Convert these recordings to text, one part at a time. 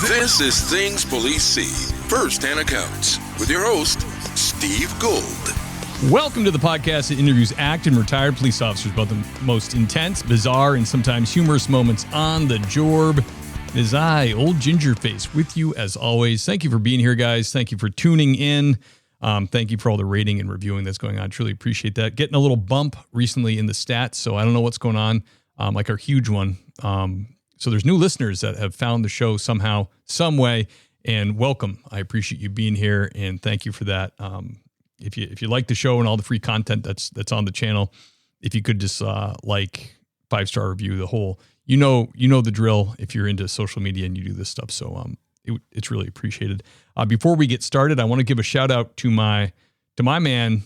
This is Things Police See, First-Hand Accounts, with your host, Steve Gold. Welcome to the podcast that interviews active and retired police officers about the most intense, bizarre, and sometimes humorous moments on the job. It is I, Old Gingerface, with you as always. Thank you for being here, guys. Thank you for tuning in. Thank you for all the rating and reviewing that's going on. Truly appreciate that. Getting a little bump recently in the stats, so I don't know what's going on, like our huge one. So there's new listeners that have found the show somehow, some way, and welcome. I appreciate you being here, and thank you for that. If you like the show and all the free content that's on the channel, if you could just like 5-star review the whole, you know the drill if you're into social media and you do this stuff. So it's really appreciated. Before we get started, I want to give a shout out to my man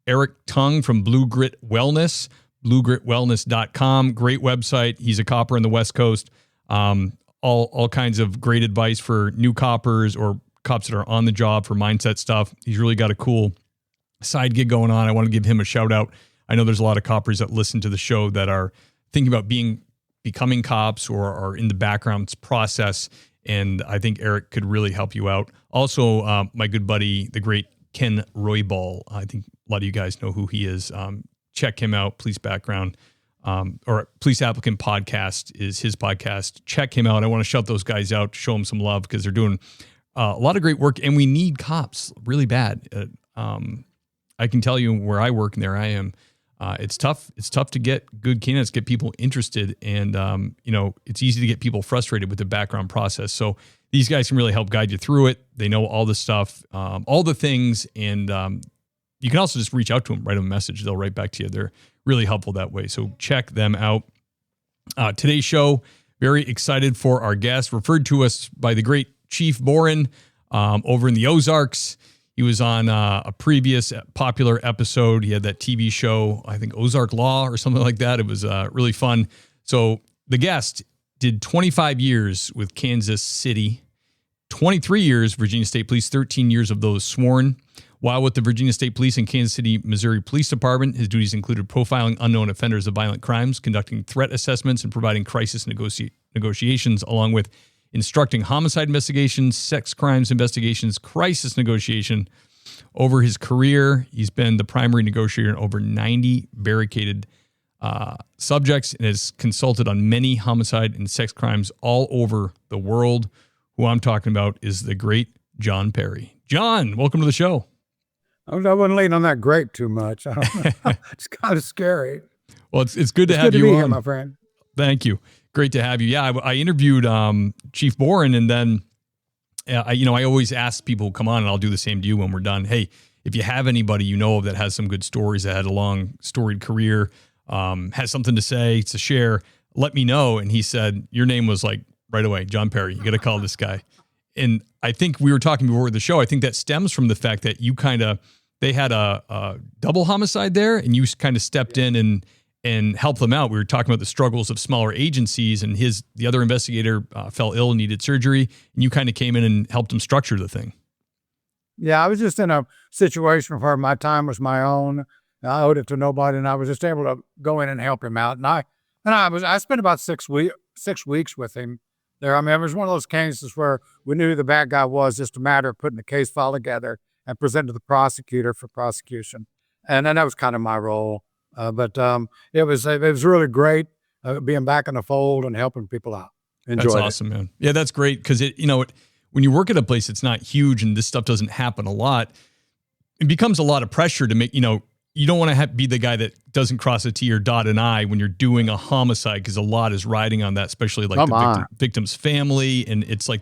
Eric Tung from Blue Grit Wellness. BlueGritWellness.com. Great website. He's a copper in the West Coast. All kinds of great advice for new coppers or cops that are on the job for mindset stuff. He's really got a cool side gig going on. I want to give him a shout out. I know there's a lot of coppers that listen to the show that are thinking about becoming cops or are in the background process. And I think Eric could really help you out. Also, my good buddy, the great Ken Roybal. I think a lot of you guys know who he is. Check him out. Police Background or Police Applicant Podcast is his podcast. Check him out. I want to shout those guys out, show them some love because they're doing a lot of great work, and we need cops really bad. I can tell you where I work and there I am. It's tough. It's tough to get good candidates, get people interested, and it's easy to get people frustrated with the background process. So these guys can really help guide you through it. They know all the stuff, all the things, and you can also just reach out to them, write them a message. They'll write back to you. They're really helpful that way. So check them out. Today's show, very excited for our guest, referred to us by the great Chief Boren over in the Ozarks. He was on a previous popular episode. He had that TV show, I think Ozark Law or something like that. It was really fun. So the guest did 25 years with Kansas City, 23 years Virginia State Police, 13 years of those sworn. While with the Virginia State Police and Kansas City, Missouri Police Department, his duties included profiling unknown offenders of violent crimes, conducting threat assessments, and providing crisis negotiations, along with instructing homicide investigations, sex crimes investigations, crisis negotiation. Over his career, he's been the primary negotiator in over 90 barricaded subjects and has consulted on many homicide and sex crimes all over the world. Who I'm talking about is the great John Perry. John, welcome to the show. I wasn't leaning on that grape too much. I don't know. It's kind of scary. Well, it's good to have you be on here, my friend. Thank you. Great to have you. Yeah, I interviewed Chief Boren, and then I always ask people who come on, and I'll do the same to you when we're done. Hey, if you have anybody you know of that has some good stories, that had a long storied career, has something to say, to share, let me know. And he said, your name was like right away, John Perry. You got to call this guy. And I think we were talking before the show. I think that stems from the fact that they had a double homicide there, and you kind of stepped in and helped them out. We were talking about the struggles of smaller agencies, and the other investigator fell ill and needed surgery, and you kind of came in and helped him structure the thing. Yeah, I was just in a situation where my time was my own. I owed it to nobody, and I was just able to go in and help him out. And I spent about 6 weeks with him there. I mean, it was one of those cases where we knew who the bad guy was, just a matter of putting the case file together and present to the prosecutor for prosecution. And then that was kind of my role. But it was really great being back in the fold and helping people out. Enjoyed That's awesome, man. Yeah, that's great because when you work at a place that's not huge and this stuff doesn't happen a lot, it becomes a lot of pressure to make, you don't want to be the guy that doesn't cross a T or dot an I when you're doing a homicide, because a lot is riding on that, especially like the victim's family. And it's like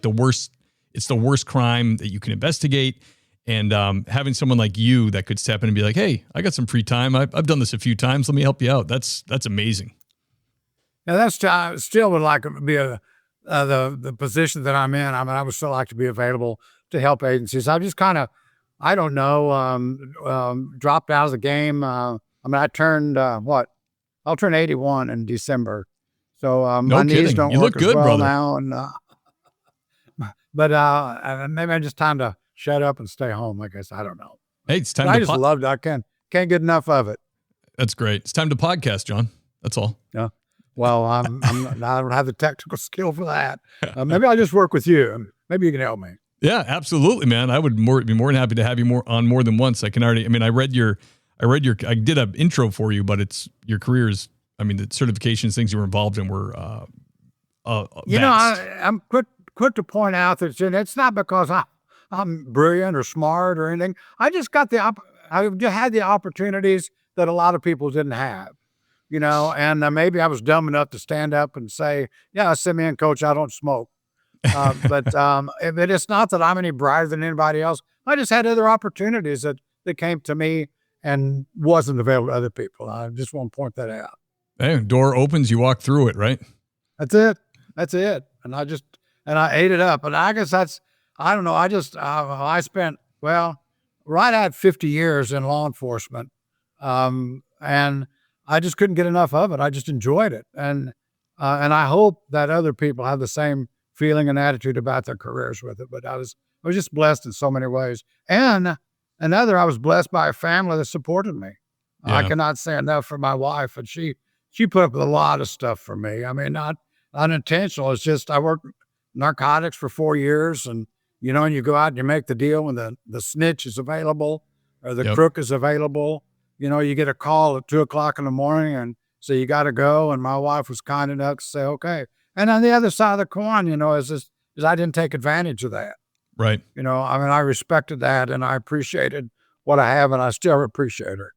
it's the worst crime that you can investigate. And having someone like you that could step in and be like, hey, I got some free time. I've done this a few times. Let me help you out. That's amazing. Yeah, that's still would like to be the position that I'm in. I mean, I would still like to be available to help agencies. I've just kind of, I don't know, dropped out of the game. I turned, I'll turn 81 in December. So my knees don't work as well now. And, but maybe I just time to shut up and stay home. I guess I don't know. Hey, it's time. I just loved it. I can't get enough of it. That's great. It's time to podcast, John. That's all. Yeah. Well, I don't have the technical skill for that. Maybe I'll just work with you. Maybe you can help me. Yeah, absolutely, man. I would be more than happy to have you more than once. I did an intro for you, but your careers, the certifications, things you were involved in were, vast. I'm quick to point out that it's not because I'm brilliant or smart or anything. I just got I just had the opportunities that a lot of people didn't have, and maybe I was dumb enough to stand up and say, yeah, send me in, coach, I don't smoke. But it's not that I'm any brighter than anybody else. I just had other opportunities that came to me and wasn't available to other people. I just want to point that out. Hey, door opens, you walk through it, right? That's it. And I ate it up. And I guess I don't know. I spent, right at 50 years in law enforcement. And I just couldn't get enough of it. I just enjoyed it. And I hope that other people have the same feeling and attitude about their careers with it. But I was just blessed in so many ways. And I was blessed by a family that supported me. Yeah. I cannot say enough for my wife. And she put up with a lot of stuff for me. Not unintentional. It's just, I worked narcotics for 4 years, and you go out and you make the deal when the snitch is available or the crook is available. You get a call at 2:00 in the morning, and so you got to go. And my wife was kind enough to say, okay. And on the other side of the coin, is I didn't take advantage of that. Right. I respected that, and I appreciated what I have, and I still appreciate her.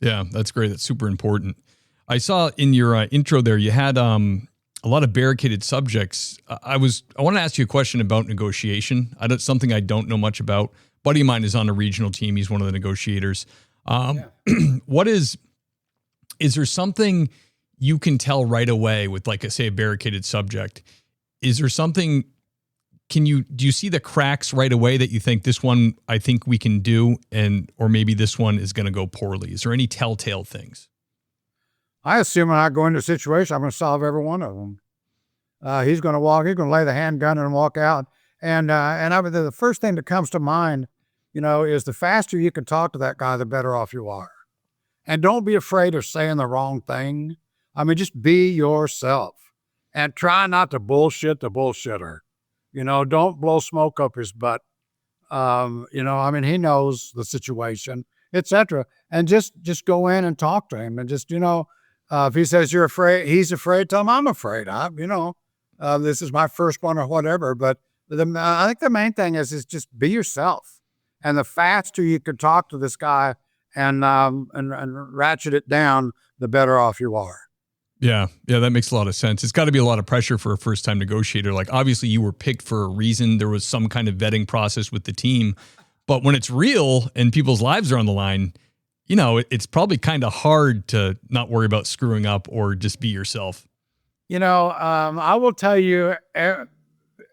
Yeah, that's great. That's super important. I saw in your intro there, you had a lot of barricaded subjects. I want to ask you a question about negotiation. Something I don't know much about. Buddy of mine is on a regional team. He's one of the negotiators. Is there something you can tell right away with, like, say, a barricaded subject? Is there something, do you see the cracks right away that you think this one, I think we can do, or maybe this one is going to go poorly? Is there any telltale things? I assume when I go into a situation, I'm going to solve every one of them. He's going to lay the handgun and walk out. And the first thing that comes to mind, is the faster you can talk to that guy, the better off you are. And don't be afraid of saying the wrong thing. Just be yourself and try not to bullshit the bullshitter. Don't blow smoke up his butt. He knows the situation, etc. And just go in and talk to him, and just, if he says you're afraid, he's afraid, tell him I'm afraid. This is my first one or whatever. But I think the main thing is just be yourself. And the faster you can talk to this guy and ratchet it down, the better off you are. Yeah, that makes a lot of sense. It's got to be a lot of pressure for a first-time negotiator. Like, obviously, you were picked for a reason. There was some kind of vetting process with the team. But when it's real and people's lives are on the line, it's probably kind of hard to not worry about screwing up or just be yourself. I will tell you,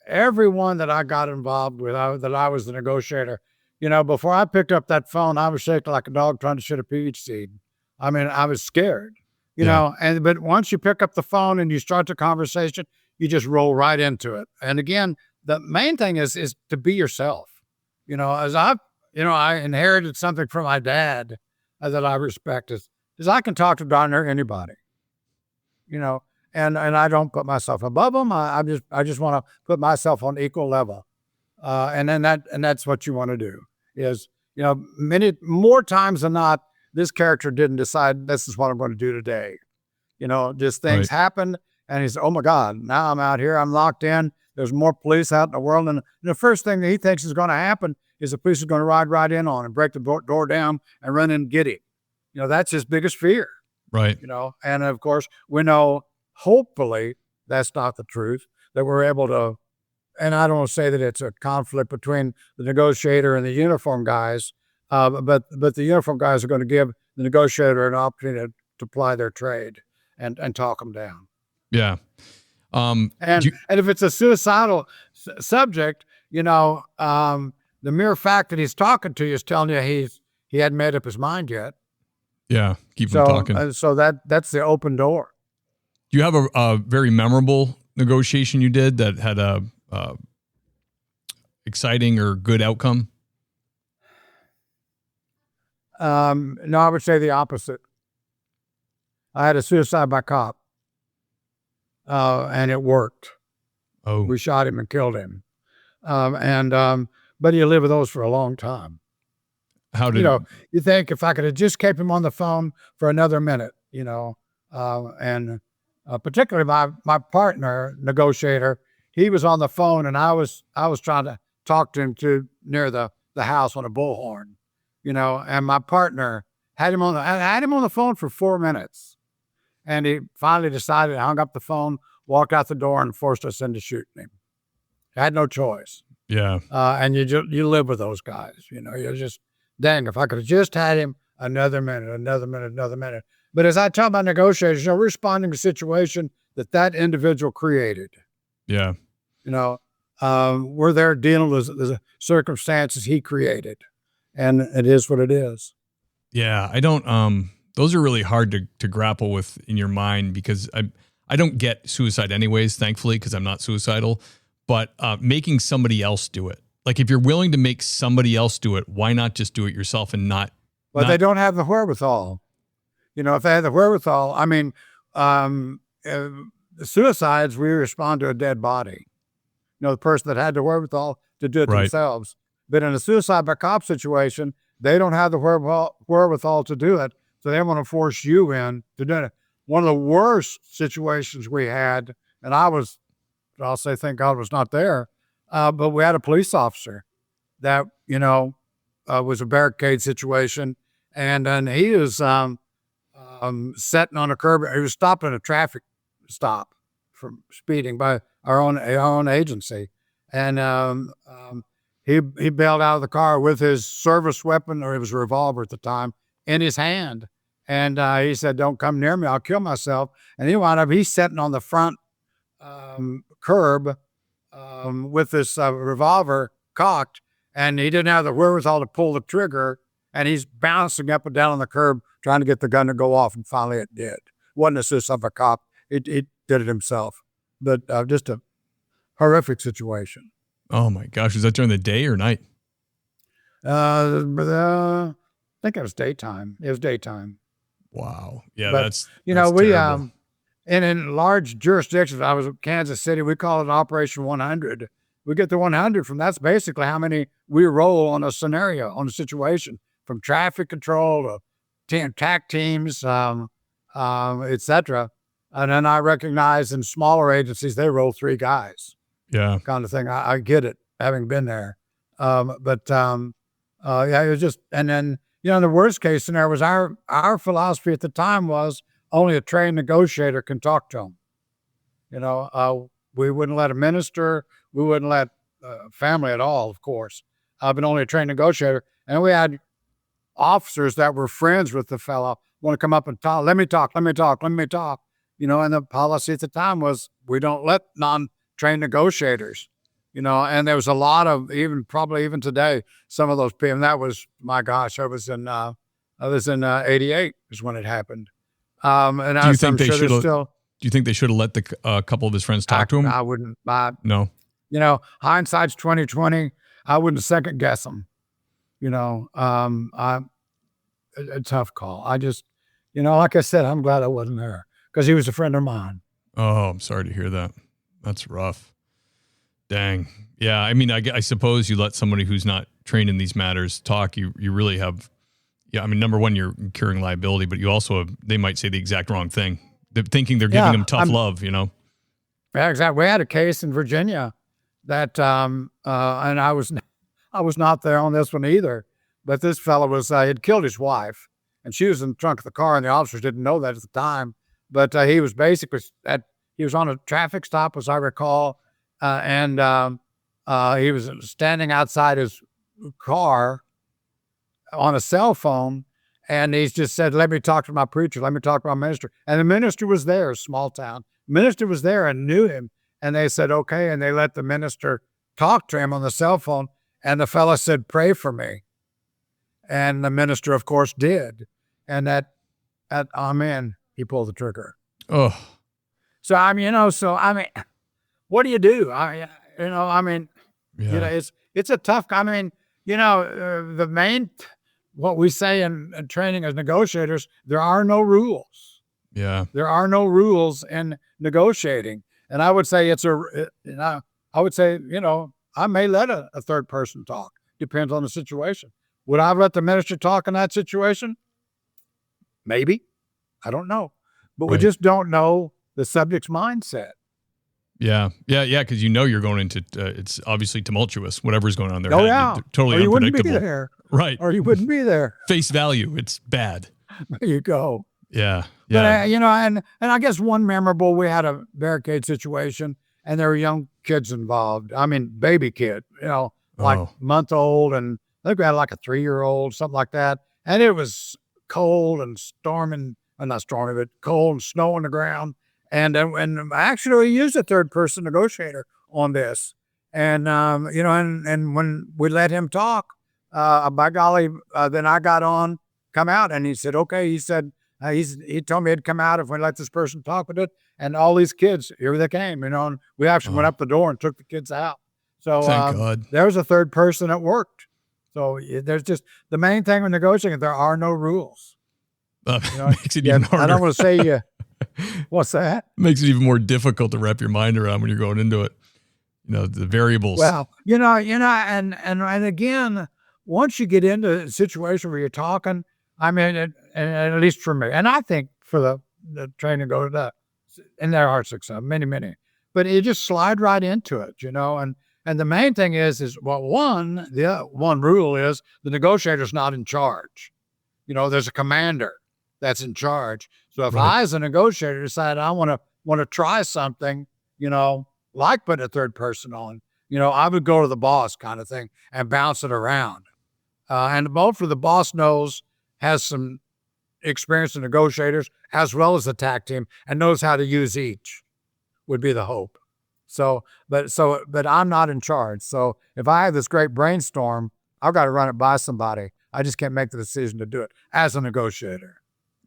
everyone that I got involved with, that I was the negotiator, before I picked up that phone, I was shaking like a dog trying to shit a peach seed. I was scared. But once you pick up the phone and you start the conversation, you just roll right into it. And again, the main thing is to be yourself. As I inherited something from my dad that I respect is I can talk to darn near anybody, and I don't put myself above them. I just want to put myself on equal level. And that's what you want to do is, many more times than not, this character didn't decide this is what I'm going to do today. Just things happen, and he said, oh my God, now I'm out here, I'm locked in. There's more police out in the world. And the first thing that he thinks is going to happen is the police are going to ride right in on him, break the door down and run in and get him. That's his biggest fear. Right. And of course we know, hopefully that's not the truth, that we're able to, and I don't want to say that it's a conflict between the negotiator and the uniform guys, but the uniform guys are going to give the negotiator an opportunity to ply their trade and talk them down. Yeah. And if it's a suicidal subject, the mere fact that he's talking to you is telling you he hadn't made up his mind yet. Yeah. Keep him talking. So that's the open door. Do you have a very memorable negotiation you did that had a exciting or good outcome? No, I would say the opposite. I had a suicide by cop. and it worked. Oh, We shot him and killed him. But you live with those for a long time. how did? You know, you think if I could have just kept him on the phone for another minute, particularly my partner negotiator, he was on the phone and I was trying to talk to him near the house on a bullhorn, and my partner had him on the phone for 4 minutes, and he finally decided, hung up the phone, walked out the door, and forced us into shooting him. I had no choice. Yeah. And you live with those guys, you're just, dang, if I could have just had him another minute. But as I tell my negotiators, we're responding to a situation that individual created. Yeah. We're there dealing with the circumstances he created, and it is what it is. Yeah. I don't, those are really hard to grapple with in your mind, because I don't get suicide anyways, thankfully, because I'm not suicidal, but making somebody else do it. Like, if you're willing to make somebody else do it, why not just do it yourself and not? But they don't have the wherewithal. If they had the wherewithal, the suicides, we respond to a dead body. The person that had the wherewithal to do it Right. themselves. But in a suicide by cop situation, they don't have the wherewithal to do it, so they want to force you in to do it. One of the worst situations we had, and I'll say thank God was not there, but we had a police officer that, was a barricade situation, and then he was sitting on a curb. He was stopping a traffic stop from speeding by our own agency, and he bailed out of the car with his service weapon, or it was a revolver at the time, in his hand, and he said, "Don't come near me, I'll kill myself." And he's sitting on the front curb with this revolver cocked, and he didn't have the wherewithal to pull the trigger, and he's bouncing up and down on the curb trying to get the gun to go off, and finally it did. Wasn't a suicide of a cop. It did it himself. But just a horrific situation. Oh my gosh. Was that during the day or night? I think it was daytime. It was daytime. Wow. Yeah. But, that's we, terrible. and in large jurisdictions, I was in Kansas City, we call it Operation 100. We get the 100 from, that's basically how many we roll on a scenario, on a situation, from traffic control to TAC teams, et cetera. And then I recognize in smaller agencies, they roll 3 guys, Yeah. kind of thing. I get it, having been there. Yeah, it was just, and then, the worst case scenario was our philosophy at the time was only a trained negotiator can talk to them. We wouldn't let a minister, we wouldn't let family at all, of course, but only a trained negotiator. And we had officers that were friends with the fellow want to come up and talk. Let me talk. And the policy at the time was we don't let non-trained negotiators, and there was a lot of, probably even today, some of those people, and that was, my gosh, I was in 88 is when it happened. And Do you think they should have Do you think they should have let the couple of his friends talk to him? I wouldn't. No. Hindsight's 20/20. I wouldn't second guess them. A tough call. I just, like I said, I'm glad I wasn't there because he was a friend of mine. Oh, I'm sorry to hear that. That's rough. Dang. Yeah. I mean, I suppose you let somebody who's not trained in these matters talk. You really have. Yeah. I mean, number one, you're incurring liability, but you also they might say the exact wrong thing. They're thinking they're giving them tough love. Yeah, exactly. We had a case in Virginia that, and I was not there on this one either, but this fellow had killed his wife, and she was in the trunk of the car, and the officers didn't know that at the time. But he was basically he was on a traffic stop, as I recall, and he was standing outside his car on a cell phone, and he just said, "Let me talk to my preacher. Let me talk to my minister." And the minister was there, small town. Minister was there and knew him, and they said, "Okay," and they let the minister talk to him on the cell phone. And the fella said, "Pray for me." And the minister, of course, did. And at amen, he pulled the trigger. Oh. So, what do you do? It's a tough, the main, what we say in training as negotiators, there are no rules. Yeah. There are no rules in negotiating. And I would say I would say, I may let a third person talk. Depends on the situation. Would I let the minister talk in that situation? Maybe. I don't know. But we Right. just don't know the subject's mindset. Yeah. Because you're going into it's obviously tumultuous. Whatever's going on there. Oh, yeah. Totally Or you wouldn't be unpredictable. there. Right. Or you wouldn't be there. Face value. It's bad. There you go. Yeah. But, Yeah. and I guess one memorable, we had a barricade situation and there were young kids involved. I mean, baby kid, like Oh. month old. And I think we had like a 3-year-old, something like that. And it was cold and storming, not stormy, but cold and snow on the ground. And actually we used a third person negotiator on this. And, and when we let him talk, by golly, then I got on, come out, and he said, okay. He said, he told me he'd come out if we let this person talk with it. And all these kids, here they came, and we actually went up the door and took the kids out. So Thank God. there was a third person that worked. So there's just the main thing with negotiating, there are no rules. Makes it even harder. I don't want to say what's that? Makes it even more difficult to wrap your mind around when you're going into it. The variables. Well, and again, once you get into a situation where you're talking, I mean, and at least for me, and I think for the training go to that, and there are success, many, but you just slide right into it, and the main thing is the one rule is the negotiator's not in charge. There's a commander that's in charge. So if Right. I, as a negotiator, decide I want to try something, like putting a third person on, I would go to the boss kind of thing and bounce it around. And both for the boss has some experience in negotiators as well as the TAC team and knows how to use each, would be the hope. But I'm not in charge. So if I have this great brainstorm, I've got to run it by somebody. I just can't make the decision to do it as a negotiator.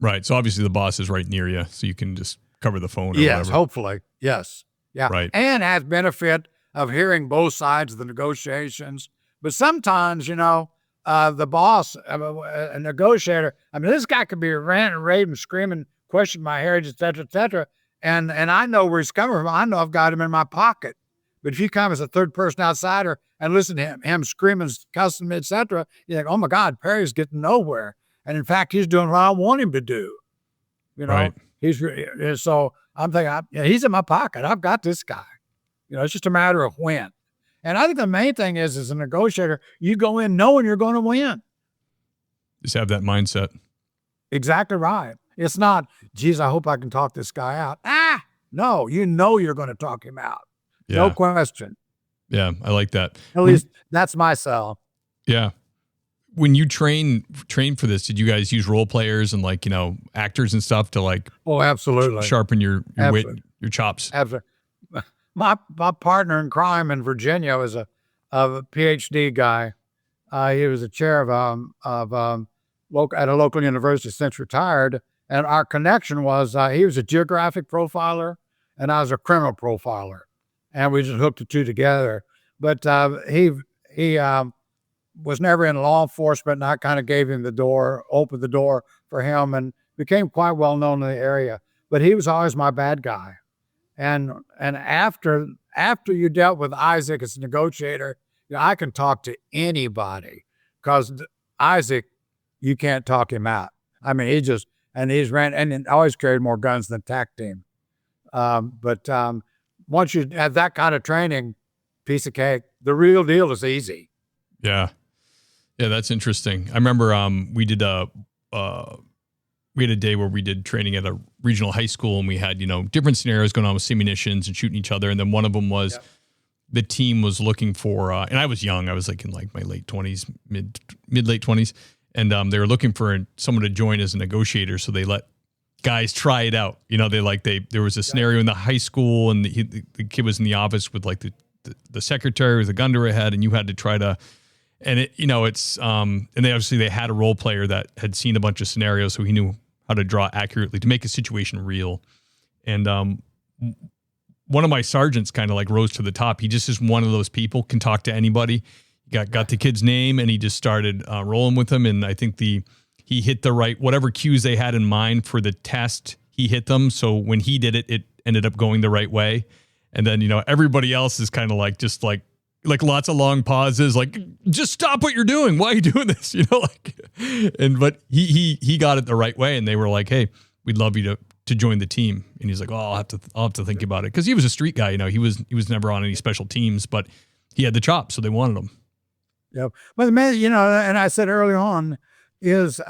Right. So obviously the boss is right near you, so you can just cover the phone or Yes, whatever. hopefully. Yes. Yeah. Right. And has benefit of hearing both sides of the negotiations. But sometimes, the boss, a negotiator, I mean, this guy could be ranting, raving, screaming, questioning my heritage, et cetera, et cetera. And I know where he's coming from. I know I've got him in my pocket. But if you come as a third person outsider and listen to him screaming, cussing, et cetera, you think, oh my God, Perry's getting nowhere. And in fact, he's doing what I want him to do. Right. So I'm thinking, he's in my pocket. I've got this guy. It's just a matter of when. And I think the main thing is, as a negotiator, you go in knowing you're going to win. Just have that mindset. Exactly right. It's not, geez, I hope I can talk this guy out. No, you're going to talk him out. Yeah. No question. Yeah. I like that. At least that's my sell. Yeah. When you train for this, did you guys use role players and actors and stuff to Oh, absolutely. sharpen your wit, Absolutely. your chops? Absolutely. My partner in crime in Virginia was a PhD guy. He was a chair at a local university since retired. And our connection was he was a geographic profiler and I was a criminal profiler. And we just hooked the two together. But he was never in law enforcement, and I kind of opened the door for him, and became quite well known in the area. But he was always my bad guy. And after you dealt with Isaac as a negotiator, I can talk to anybody, because Isaac, you can't talk him out. I mean, he's ran and always carried more guns than the TAC team. But once you have that kind of training, piece of cake. The real deal is easy. Yeah. Yeah, that's interesting. I remember we had a day where we did training at a regional high school, and we had, different scenarios going on with simunitions and shooting each other. And then one of them was the team was looking for, and I was young. I was in my late 20s, mid-late 20s. And they were looking for someone to join as a negotiator. So they let guys try it out. There was a scenario in the high school, and the kid was in the office with the secretary with a gun to her head, and you had to try to, and and they had a role player that had seen a bunch of scenarios, so he knew how to draw accurately to make a situation real. And one of my sergeants kind of rose to the top. He just is one of those people, can talk to anybody. Got the kid's name, and he just started rolling with him. And I think he hit the right, whatever cues they had in mind for the test, he hit them. So when he did it, it ended up going the right way. And then, everybody else is kind of like, just like lots of long pauses, like, just stop what you're doing. Why are you doing this? But he got it the right way. And they were like, hey, we'd love you to join the team. And he's like, oh, I'll have to think about it. Cause he was a street guy, he was never on any special teams, but he had the chops. So they wanted him. Yep. But the man, and I said early on is,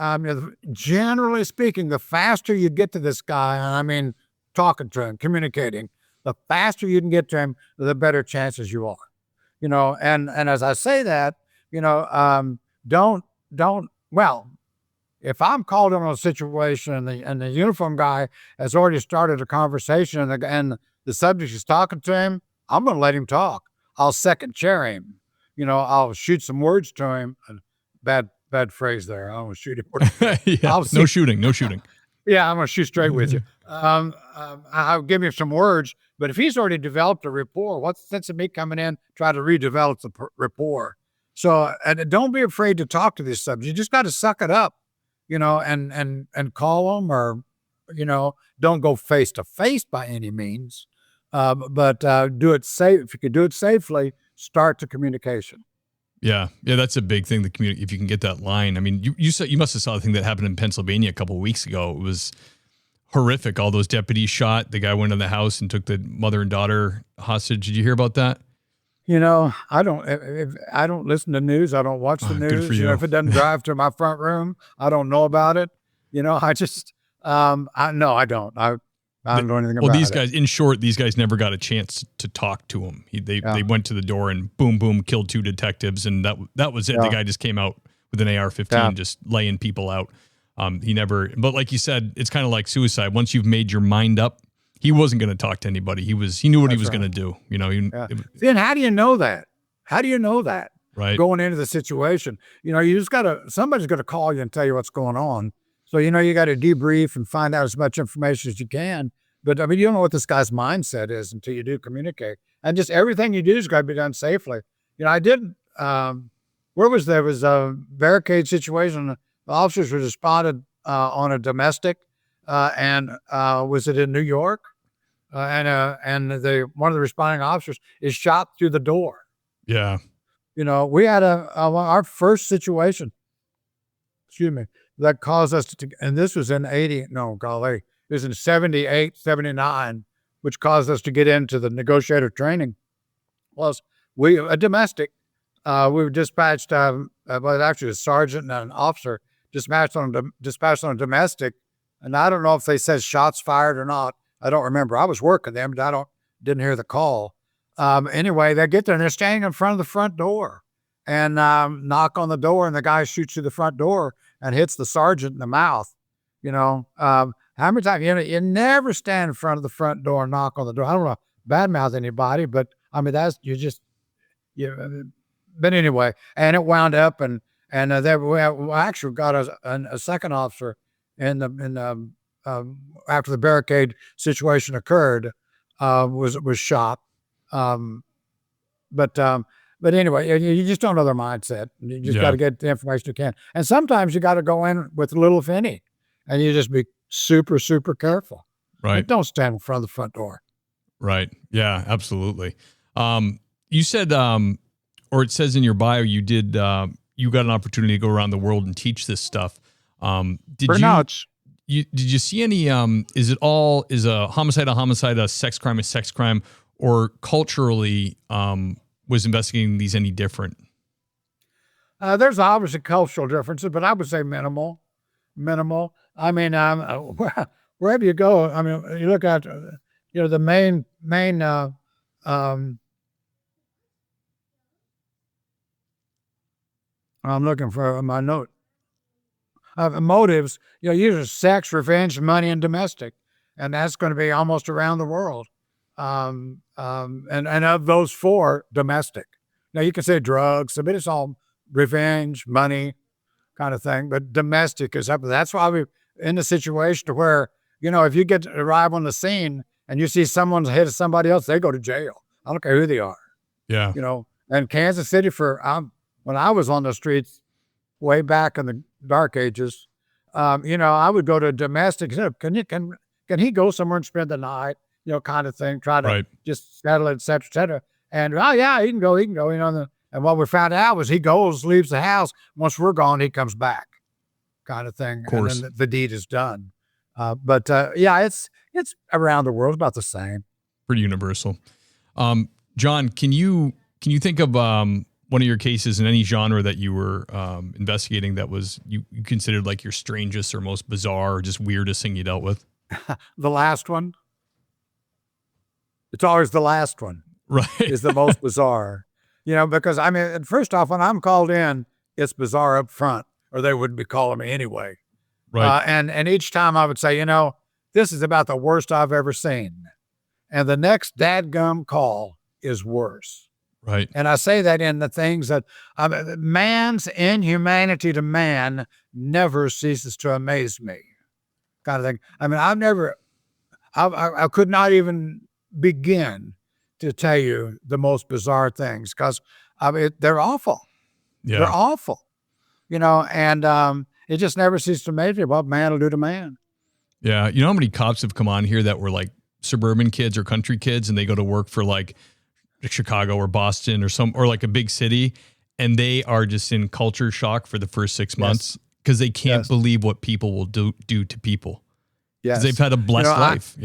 generally speaking, the faster you get to this guy, and I mean, talking to him, communicating, the faster you can get to him, the better chances you are, and as I say that, well, if I'm called in on a situation and the uniform guy has already started a conversation and the subject is talking to him, I'm going to let him talk. I'll second chair him. I'll shoot some words to him. Bad phrase there. I don't want to shoot him. Yeah, no shooting. Yeah, I'm going to shoot straight with you. I'll give him some words, but if he's already developed a rapport, what's the sense of me coming in, try to redevelop the rapport? So, and don't be afraid to talk to this subject. You just got to suck it up, and call them, or, don't go face to face by any means, but do it safe. If you could do it safely, start the communication. Yeah, that's a big thing. The community, if you can get that line. I mean, you must have saw the thing that happened in Pennsylvania a couple of weeks ago. It was horrific. All those deputies shot. The guy went in the house and took the mother and daughter hostage. Did you hear about that? I don't listen to news. I don't watch the news. Good for you. If it doesn't drive to my front room, I don't know about it. I just, I don't. I don't know anything about it. Well, these guys, in short, these guys never got a chance to talk to him. They went to the door and boom, killed 2 detectives, and that was it. Yeah. The guy just came out with an AR-15, just laying people out. He never, but like you said, it's kind of like suicide. Once you've made your mind up, he wasn't going to talk to anybody. He knew what he was going to do. Then how do you know that? How do you know that? Right. Going into the situation, you just somebody's going to call you and tell you what's going on. So, you got to debrief and find out as much information as you can. But I mean, you don't know what this guy's mindset is until you do communicate. And just everything you do is got to be done safely. I didn't, there was a barricade situation. The officers were responded on a domestic, and was it in New York? And one of the responding officers is shot through the door. Yeah. We had our first situation, that caused us to, and this was in it was in 78, 79, which caused us to get into the negotiator training. Was a domestic, we were dispatched, actually a sergeant and an officer dispatched on a domestic, and I don't know if they said shots fired or not. I don't remember. I was working them, but didn't hear the call. Anyway, they get there and they're standing in front of the front door and knock on the door, and the guy shoots through the front door and hits the sergeant in the mouth. How many times, you never stand in front of the front door and knock on the door. I don't want to badmouth anybody, but I mean, but anyway, and it wound up and we actually got a second officer after the barricade situation occurred, was shot. But anyway, you just don't know their mindset. You just got to get the information you can. And sometimes you got to go in with little, if any, and you just be super, super careful. Right. And don't stand in front of the front door. Right. Yeah, absolutely. You said, or it says in your bio, you got an opportunity to go around the world and teach this stuff. Did you see any, is a homicide, a sex crime, or culturally, was investigating these any different? There's obviously cultural differences, but I would say minimal. I mean, wherever you go, I mean, you look at, the main, I'm looking for my note. Motives, usually sex, revenge, money, and domestic. And that's going to be almost around the world. And of those 4, domestic. Now you can say drugs, but it's all revenge, money kind of thing, but domestic is up. That's why we're in a situation to where, if you arrive on the scene and you see someone's hit somebody else, they go to jail. I don't care who they are. Yeah. And Kansas City when I was on the streets way back in the dark ages, I would go to domestic. Can can he go somewhere and spend the night, kind of thing, try to Right. just settle it, et cetera, et cetera. And, oh, yeah, he can go, and what we found out was he goes, leaves the house. Once we're gone, he comes back, kind of thing. Of course. And then the deed is done. But yeah, it's around the world about the same. Pretty universal. John, can you think of one of your cases in any genre that you were investigating that was you considered like your strangest or most bizarre or just weirdest thing you dealt with? The last one. It's always the last one Right. is the most bizarre, because first off, when I'm called in, it's bizarre up front, or they wouldn't be calling me anyway. Right. And each time I would say, this is about the worst I've ever seen. And the next dadgum call is worse. Right. And I say that in the things that man's inhumanity to man never ceases to amaze me, kind of thing. I could not even begin to tell you the most bizarre things because they're awful. Yeah. They're awful, and it just never ceases to amaze me what man will do to man. Yeah. You know how many cops have come on here that were like suburban kids or country kids and they go to work for like Chicago or Boston or like a big city, and they are just in culture shock for the first 6 months because they can't believe what people will do to people. Yes. They've had a blessed life,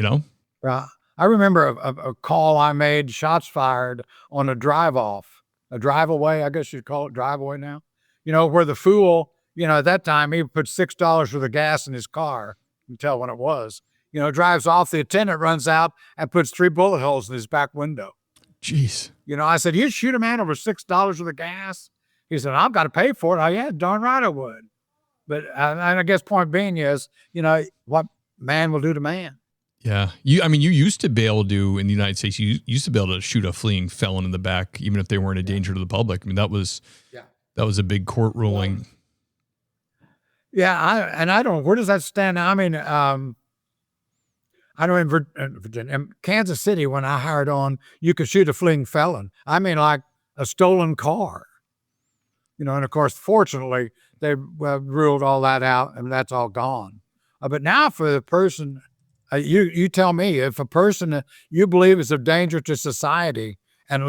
I remember a call I made, shots fired on a drive-away, I guess you'd call it drive-away now, where the fool, at that time, he put $6 worth of gas in his car. You can tell when it was, drives off, the attendant runs out and puts 3 bullet holes in his back window. Jeez. I said, you'd shoot a man over $6 worth of gas? He said, I've got to pay for it. Oh, yeah, darn right I would. But I guess point being is, what man will do to man. Yeah. You used to be able to, in the United States, you used to be able to shoot a fleeing felon in the back, even if they weren't a danger to the public. That was a big court ruling. Yeah. I don't know, where does that stand now? I know in Virginia, in Kansas City, when I hired on, you could shoot a fleeing felon. Like a stolen car. And of course, fortunately, they ruled all that out and that's all gone. But now for the person, you tell me, if a person you believe is of danger to society and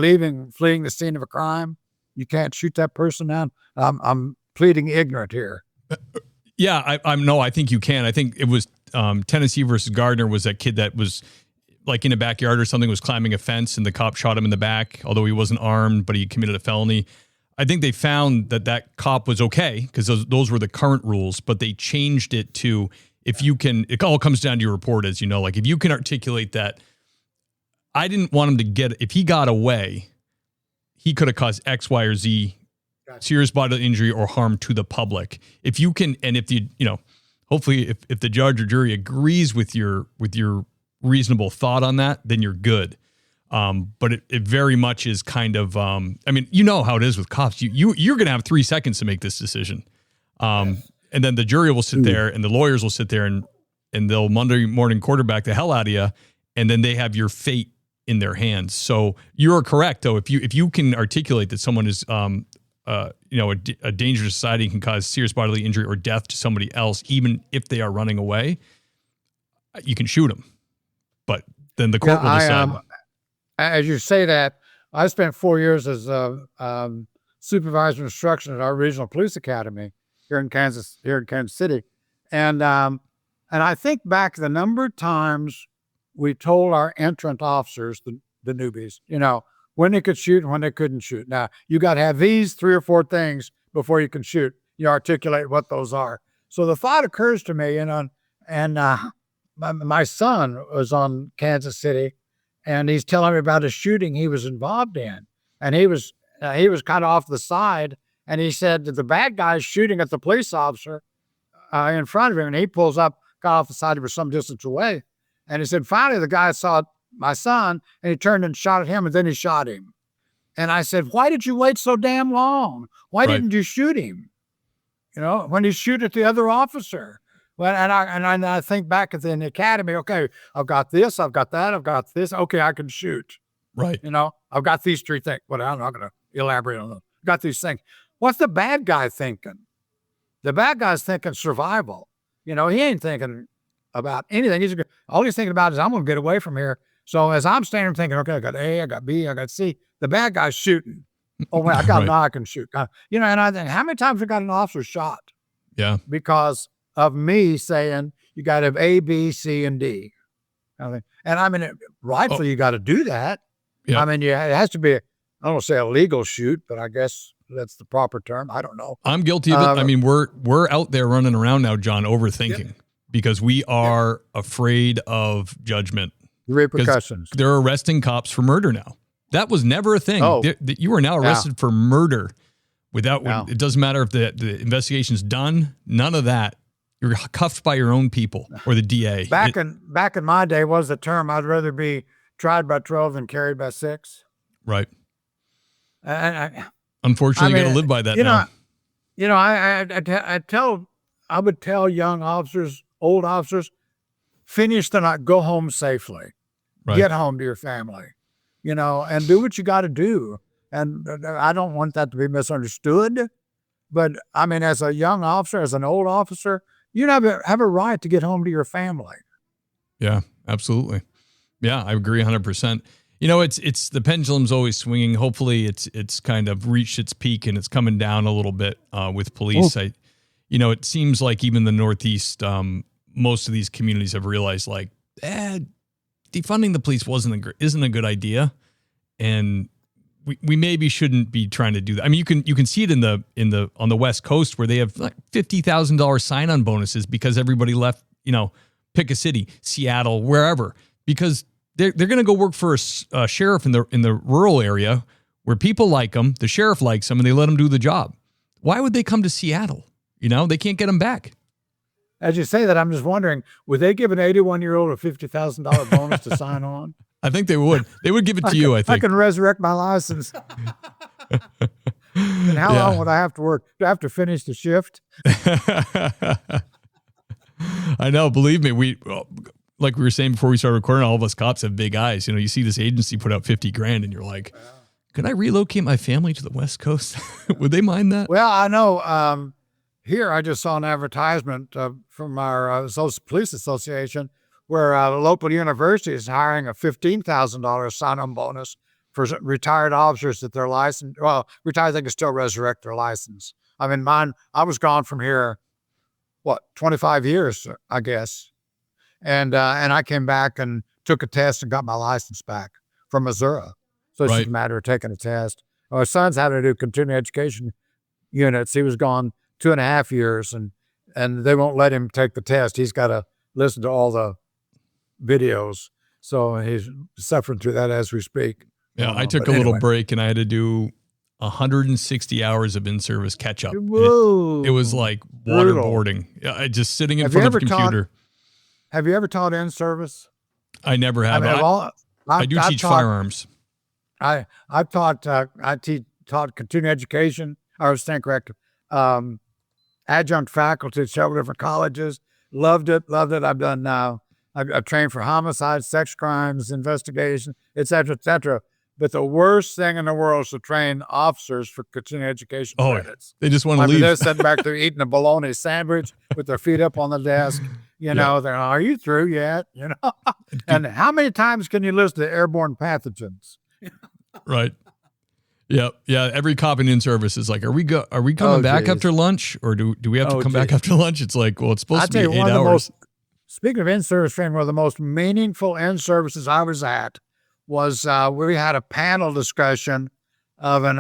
fleeing the scene of a crime, you can't shoot that person down. I'm pleading ignorant here. Yeah, I think you can. I think it was Tennessee versus Gardner was that kid that was like in a backyard or something, was climbing a fence and the cop shot him in the back, although he wasn't armed, but he committed a felony. I think they found that cop was okay because those were the current rules, but they changed it to if you can, it all comes down to your report, as you know, like if you can articulate that, I didn't want him to if he got away, he could have caused X, Y, or Z serious bodily injury or harm to the public. If you can, and if hopefully if the judge or jury agrees with your reasonable thought on that, then you're good. But it very much is kind of, how it is with cops. You're going to have 3 seconds to make this decision. And then the jury will sit there and the lawyers will sit there and they'll Monday morning quarterback the hell out of you. And then they have your fate in their hands. So you're correct though. If you can articulate that someone is, a danger to society and can cause serious bodily injury or death to somebody else, even if they are running away, you can shoot them. But then the court will decide. As you say that, I spent 4 years as supervisor of instruction at our regional police academy here in Kansas City. And I think back the number of times we told our entrant officers, the newbies, when they could shoot and when they couldn't shoot. Now, you got to have these 3 or 4 things before you can shoot. You articulate what those are. So the thought occurs to me, my son was on Kansas City, and he's telling me about a shooting he was involved in. And he was kind of off the side, and he said that the bad guy's shooting at the police officer in front of him, and he pulls up, got off the side, he was some distance away. And he said, finally, the guy saw my son, and he turned and shot at him, and then he shot him. And I said, why did you wait so damn long? Why didn't you shoot him? When you shoot at the other officer. Well, and I think back at the academy, okay, I've got this, I've got that, I've got this. Okay, I can shoot. Right. I've got these 3 things. But I'm not going to elaborate on them. I've got these things. What's the bad guy thinking? The bad guy's thinking survival. He ain't thinking about anything. All he's thinking about is, I'm going to get away from here. So as I'm standing thinking, okay, I got A, I got B, I got C, the bad guy's shooting. Oh, well, I got Right. now I can shoot. And I think, how many times have I got an officer shot Yeah. because of me saying you got to have A, B, C, and D? And I mean, rightfully, you got to do that. Yeah. I mean, it has to be, I don't want to say a legal shoot, but I guess that's the proper term. I don't know. I'm guilty of it. I mean, we're out there running around now, John, overthinking because we are afraid of judgment. Repercussions. They're arresting cops for murder now. That was never a thing. Oh. You are now arrested for murder without, Yeah. it doesn't matter if the investigation's done, none of that. You're cuffed by your own people or the DA. Back in my day, what was the term? I'd rather be tried by 12 than carried by 6. Right. And Unfortunately, you got to live by that now. I would tell young officers, old officers, finish the night, go home safely, Right. get home to your family, and do what you got to do. And I don't want that to be misunderstood, but I mean, as a young officer, as an old officer, you have a right to get home to your family. Yeah, absolutely. Yeah, I agree 100%. It's the pendulum's always swinging. Hopefully it's kind of reached its peak and it's coming down a little bit with police. It seems like even the Northeast, most of these communities have realized like, defunding the police isn't a good idea. And we maybe shouldn't be trying to do that. I mean, you can see it on the West Coast where they have like $50,000 sign-on bonuses because everybody left, pick a city, Seattle, wherever, because they're going to go work for a sheriff in the rural area where people like them, the sheriff likes them, and they let them do the job. Why would they come to Seattle? They can't get them back. As you say that, I'm just wondering, would they give an 81-year-old a $50,000 bonus to sign on? I think they would. They would give it to you, I think. I can resurrect my license. And how long would I have to work? Do I have to finish the shift? I know. Believe me, like we were saying before we started recording, all of us cops have big eyes. You see this agency put out $50,000 and you're like, could I relocate my family to the West Coast? Would they mind that? Well, I know here I just saw an advertisement from our police association where a local university is hiring a $15,000 sign-on bonus for retired officers that they're licensed. Well, retired, they can still resurrect their license. I mean, I was gone from here, 25 years, I guess. And I came back and took a test and got my license back from Missouri. So it's just a matter of taking a test. My son's had to do continuing education units. He was gone 2.5 years and they won't let him take the test. He's got to listen to all the videos. So he's suffering through that as we speak. Yeah, I took a little break and I had to do 160 hours of in-service catch-up. Whoa. It was like waterboarding. Just sitting in front of a computer. Have you ever taught in service? I never have. I do teach firearms. I taught continuing education. I was stand corrected. Adjunct faculty at several different colleges. Loved it. I've done now. I've trained for homicide, sex crimes, investigation, et cetera. But the worst thing in the world is to train officers for continuing education credits. They just want to leave. They're sitting back there eating a bologna sandwich with their feet up on the desk. They're, are you through yet? And how many times can you listen to airborne pathogens? Right. Yeah. Every cop in service is like, are we coming back after lunch, or do we have to come back after lunch? It's like, well, it's supposed to be 8 hours. Speaking of in-service training, one of the most meaningful in-services I was at was we had a panel discussion of I'm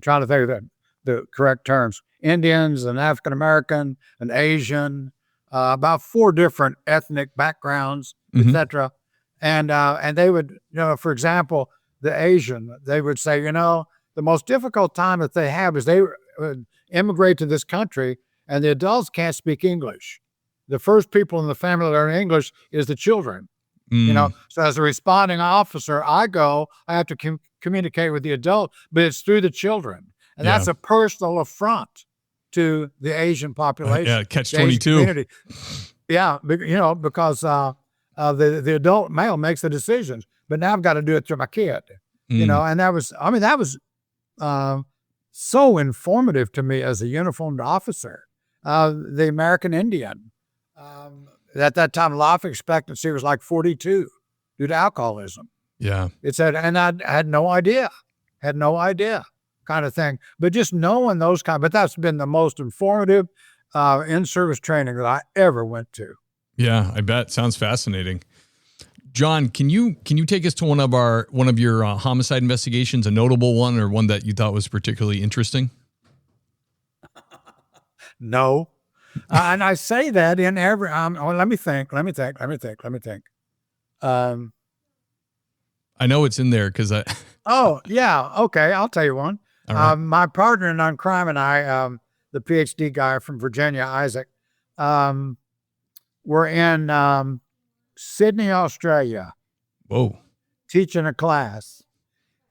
trying to think of the correct terms, Indians and African American and Asian, about 4 different ethnic backgrounds, et cetera. And they would, for example, the Asian, they would say, the most difficult time that they have is they immigrate to this country and the adults can't speak English. The first people in the family that learn English is the children. So as a responding officer, I have to communicate with the adult, but it's through the children. And that's a personal affront to the Asian population. catch-22. Yeah, because the adult male makes the decisions, but now I've got to do it through my kid, and that was so informative to me as a uniformed officer. the American Indian. At that time, life expectancy was like 42 due to alcoholism. Yeah. It said, and I had no idea kind of thing. But just knowing those but that's been the most informative in-service training that I ever went to. Yeah, I bet. Sounds fascinating. John, can you take us to one of your homicide investigations, a notable one or one that you thought was particularly interesting? No. And I say that in every, let me think. I know it's in there because Oh, yeah. Okay. I'll tell you one. All right. My partner in crime and I, the PhD guy from Virginia, Isaac, we're in Sydney, Australia, teaching a class.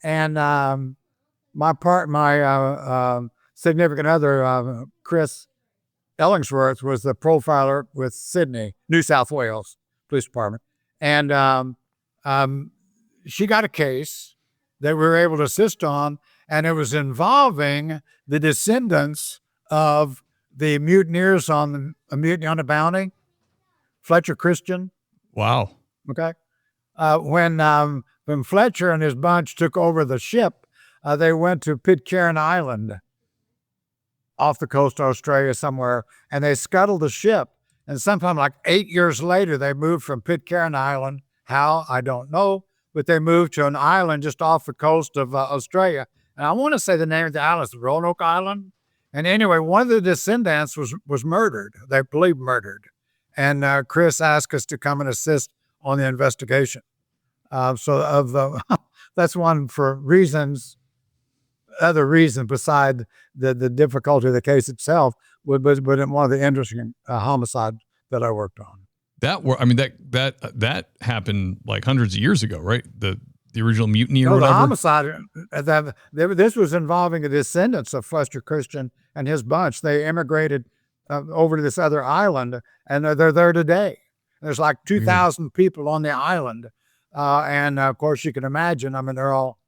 And my significant other, Chris Ellingsworth, was the profiler with Sydney, New South Wales Police Department. And she got a case that we were able to assist on, and it was involving the descendants of the mutineers on the Mutiny on the Bounty, Fletcher Christian. Wow. Okay. When Fletcher and his bunch took over the ship, they went to Pitcairn Island off the coast of Australia somewhere, and they scuttled the ship. And sometime like 8 years later, they moved from Pitcairn Island. How? I don't know. But they moved to an island just off the coast of Australia. And I want to say the name of the island is Roanoke Island. And anyway, one of the descendants was murdered. They believe murdered. And Chris asked us to come and assist on the investigation. That's one for other reasons beside the difficulty of the case itself, but one of the interesting homicides that I worked on. That happened like hundreds of years ago, right? The original mutiny or no, whatever? The homicide, this was involving the descendants of Fletcher Christian and his bunch. They immigrated over to this other island, and they're there today. There's like 2,000 people on the island. And of course, you can imagine, I mean, they're all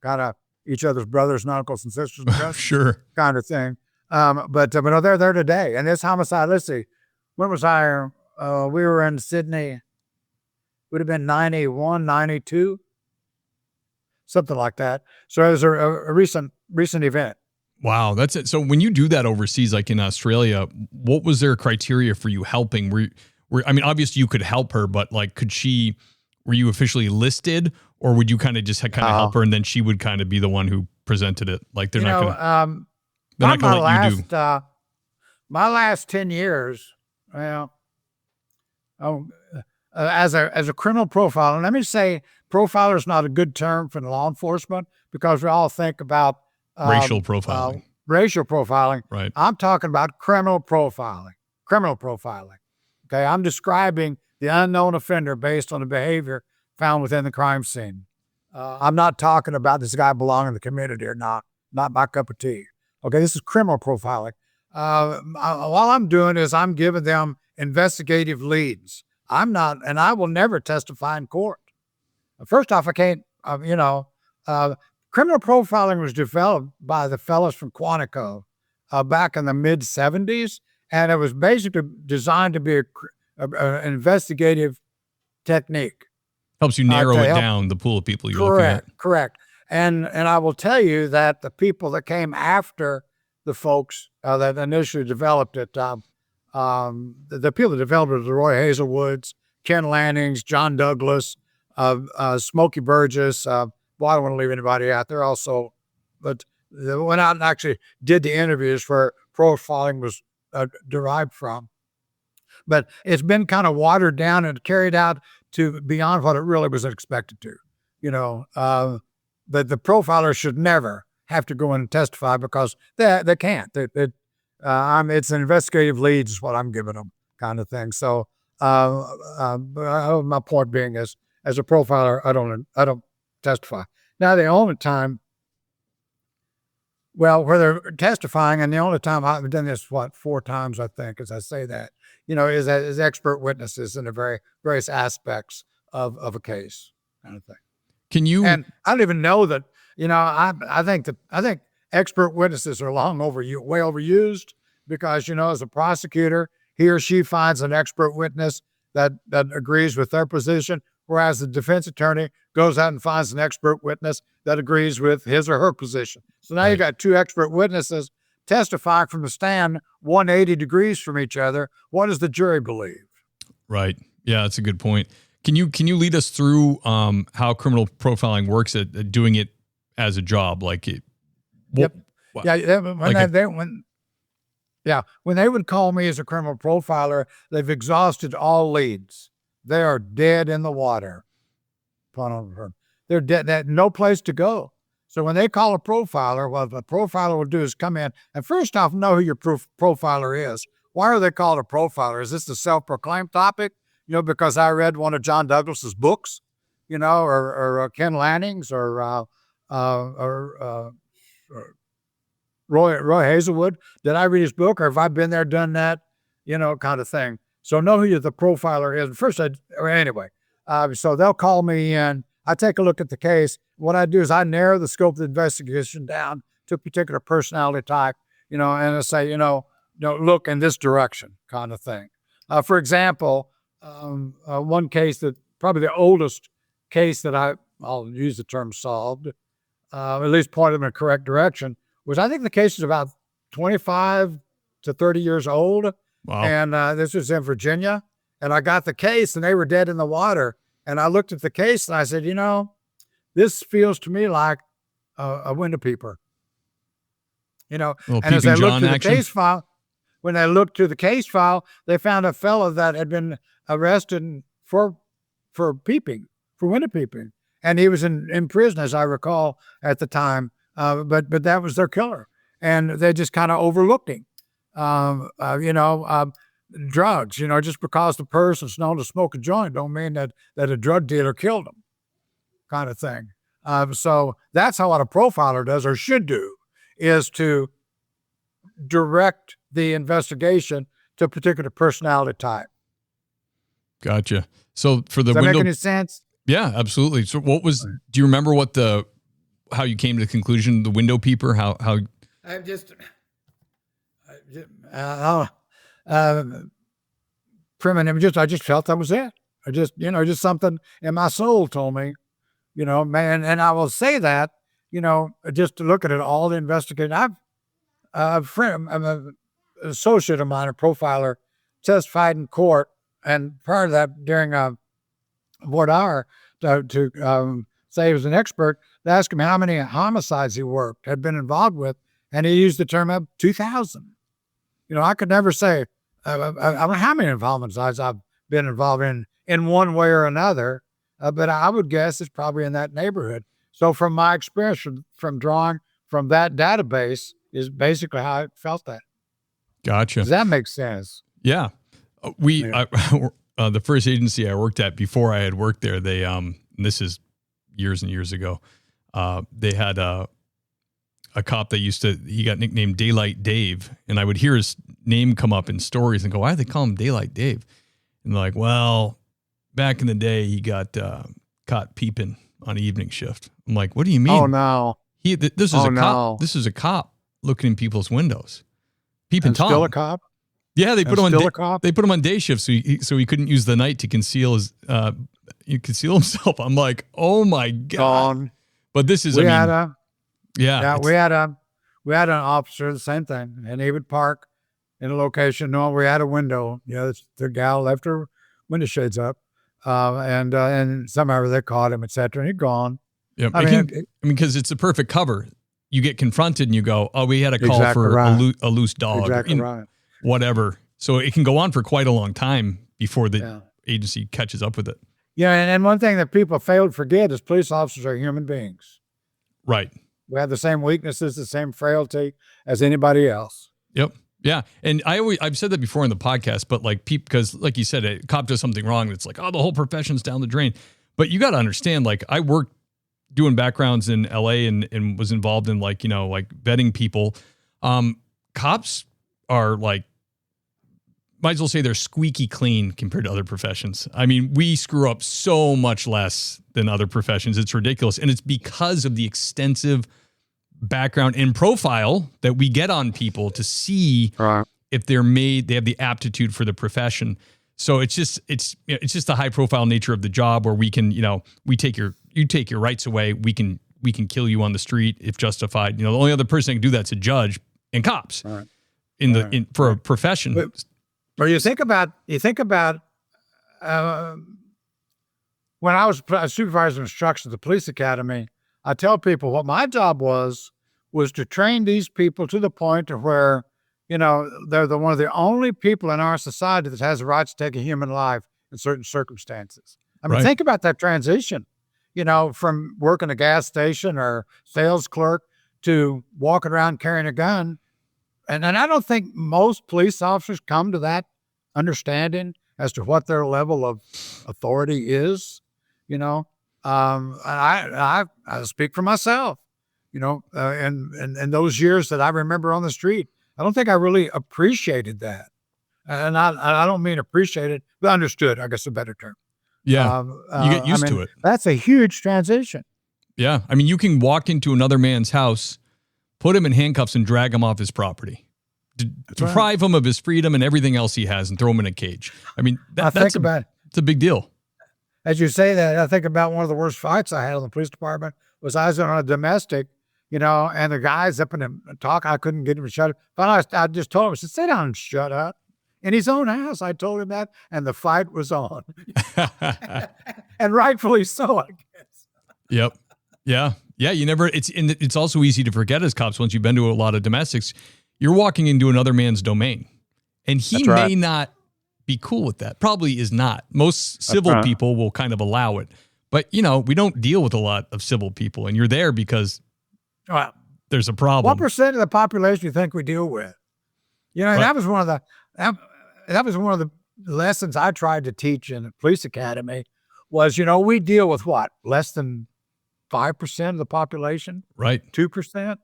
kind of each other's brothers and uncles and sisters and cousins, sure, kind of thing. But they're there today. And this homicide, let's see, when was I? We were in Sydney, would have been 91, 92, something like that. So it was a recent event. Wow, that's it. So when you do that overseas, like in Australia, what was their criteria for you helping? I mean, obviously you could help her, but like, were you officially listed, or would you kind of just help her and then she would kind of be the one who presented it? Like they're not going to let you do. My last 10 years, well, as a criminal profiler, let me say profiler is not a good term for law enforcement because we all think about racial profiling. Right. I'm talking about criminal profiling. Okay. I'm describing the unknown offender based on the behavior found within the crime scene. I'm not talking about this guy belonging in the community or not my cup of tea. Okay. This is criminal profiling. All I'm doing is I'm giving them investigative leads. I'm not, and I will never testify in court. First off, I can't, criminal profiling was developed by the fellows from Quantico back in the mid-'70s, and it was basically designed to be an investigative technique. Helps you narrow it down, the pool of people you're looking at. Correct. And I will tell you that the people that came after the folks that initially developed it, the people that developed it, the Roy Hazelwoods, Ken Lannings, John Douglas, Smokey Burgess. I don't want to leave anybody out there also, but they went out and actually did the interviews where profiling was derived from. But it's been kind of watered down and carried out to beyond what it really was expected to. That the profiler should never have to go in and testify because they can't. It's an investigative leads is what I'm giving them, kind of thing. So my point being is, as a profiler, I don't testify. Now the only time, where they're testifying, and the only time I've done this 4 times, I think, as I say that, is as expert witnesses in the various aspects of a case, kind of thing. And I don't even know that. I think expert witnesses are way overused. because, as a prosecutor, he or she finds an expert witness that agrees with their position, whereas the defense attorney goes out and finds an expert witness that agrees with his or her position. So now you got two expert witnesses testifying from the stand 180 degrees from each other. What does the jury believe? Right. Yeah, that's a good point. Can you lead us through how criminal profiling works at doing it as a job? Like it. Yep. Yeah. When they would call me as a criminal profiler, they've exhausted all leads. They are dead in the water. They're dead. No place to go. So when they call a profiler, what a profiler will do is come in and first off know who your profiler is. Why are they called a profiler? Is this a self-proclaimed topic? Because I read one of John Douglas's books, or Ken Lanning's, or Roy Hazelwood. Did I read his book, or have I been there, done that, kind of thing. So know who the profiler is. First, so they'll call me in. I take a look at the case. What I do is I narrow the scope of the investigation down to a particular personality type, and I say, look in this direction, kind of thing. For example, one case that probably the oldest case that I'll use the term solved, at least pointed in a correct direction, was I think the case is about 25 to 30 years old. Wow. And this was in Virginia. And I got the case and they were dead in the water. And I looked at the case and I said, this feels to me like a window peeper. And as I looked through the case file, when they looked through the case file, they found a fellow that had been arrested for peeping, for window peeping. And he was in prison, as I recall, at the time. But that was their killer. And they just kind of overlooked him. Drugs, just because the person's known to smoke a joint don't mean that a drug dealer killed him, kind of thing. So that's how what a profiler does or should do, is to direct the investigation to a particular personality type. Gotcha. So for the Does that window, make any sense? Yeah, absolutely. So do you remember how you came to the conclusion, the window peeper, how I just felt that was it. I just something in my soul told me, man, and I will say that, just to look at it, all the investigating. I'm an associate of mine, a profiler, testified in court, and prior to that, during a voir dire, to say he was an expert, they asked him how many homicides he had been involved with, and he used the term of 2,000. I could never say how many homicides I've been involved in one way or another, but I would guess it's probably in that neighborhood. So from my experience, from drawing from that database, is basically how I felt that. Gotcha. Does that make sense? Yeah. The first agency I worked at before I had worked there, they, this is years and years ago, they had a cop that he got nicknamed Daylight Dave, and I would hear his name come up in stories and go, why do they call him Daylight Dave? And they're like, well, back in the day, he got caught peeping on evening shift. I'm like, what do you mean? Oh no. This is a cop looking in people's windows. Peeping Tom. Still a cop? Yeah, they put him a cop? They put him on day shift so he couldn't use the night to conceal himself. I'm like, oh my God. Gone. But this is we had an officer, the same thing, and he would park in a location. No, we had a window. The gal left her window shades up, and somehow they caught him, etc. And he'd gone. Yeah, because it's the perfect cover. You get confronted and you go, "Oh, we had a call for right. a loose dog, exactly right. Whatever." So it can go on for quite a long time before the agency catches up with it. Yeah, and one thing that people fail to forget is police officers are human beings. Right. We have the same weaknesses, the same frailty as anybody else. Yep. Yeah. And I've said that before in the podcast, but because like you said, a cop does something wrong. It's like, oh, the whole profession's down the drain. But you got to understand, I worked doing backgrounds in LA and was involved in vetting people. Cops are might as well say they're squeaky clean compared to other professions. I mean, we screw up so much less than other professions. It's ridiculous. And it's because of the extensive background and profile that we get on people to see if they're made, they have the aptitude for the profession. So it's just the high profile nature of the job where we can, you take your rights away. We can kill you on the street if justified. The only other person that can do that's a judge and cops for a profession. But you think about when I was supervisor of instruction at the police academy, I tell people what my job was to train these people to the point to where, they're one of the only people in our society that has the right to take a human life in certain circumstances. I mean, think about that transition, from working a gas station or sales clerk to walking around carrying a gun. And I don't think most police officers come to that understanding as to what their level of authority is, and I speak for myself, and those years that I remember on the street, I don't think I really appreciated that. And I don't mean appreciated, but understood, I guess a better term. Yeah. You get used to it. That's a huge transition. Yeah. I mean, you can walk into another man's house, put him in handcuffs and drag him off his property, deprive him of his freedom and everything else he has and throw him in a cage. I mean, it's a big deal. As you say that, I think about one of the worst fights I had in the police department was I was on a domestic, and the guy's up in a talk. I couldn't get him to shut up. But I just told him, I said, sit down and shut up. In his own house, I told him that, and the fight was on. And rightfully so, I guess. Yep. Yeah. Yeah. It's also easy to forget as cops once you've been to a lot of domestics, you're walking into another man's domain, and he may not be cool with that. Probably is not. Most civil people will kind of allow it, but we don't deal with a lot of civil people, and you're there because there's a problem. What percent of the population do you think we deal with? That was one of the lessons I tried to teach in the police academy was, we deal with what? Less than 5% of the population? Right. 2%?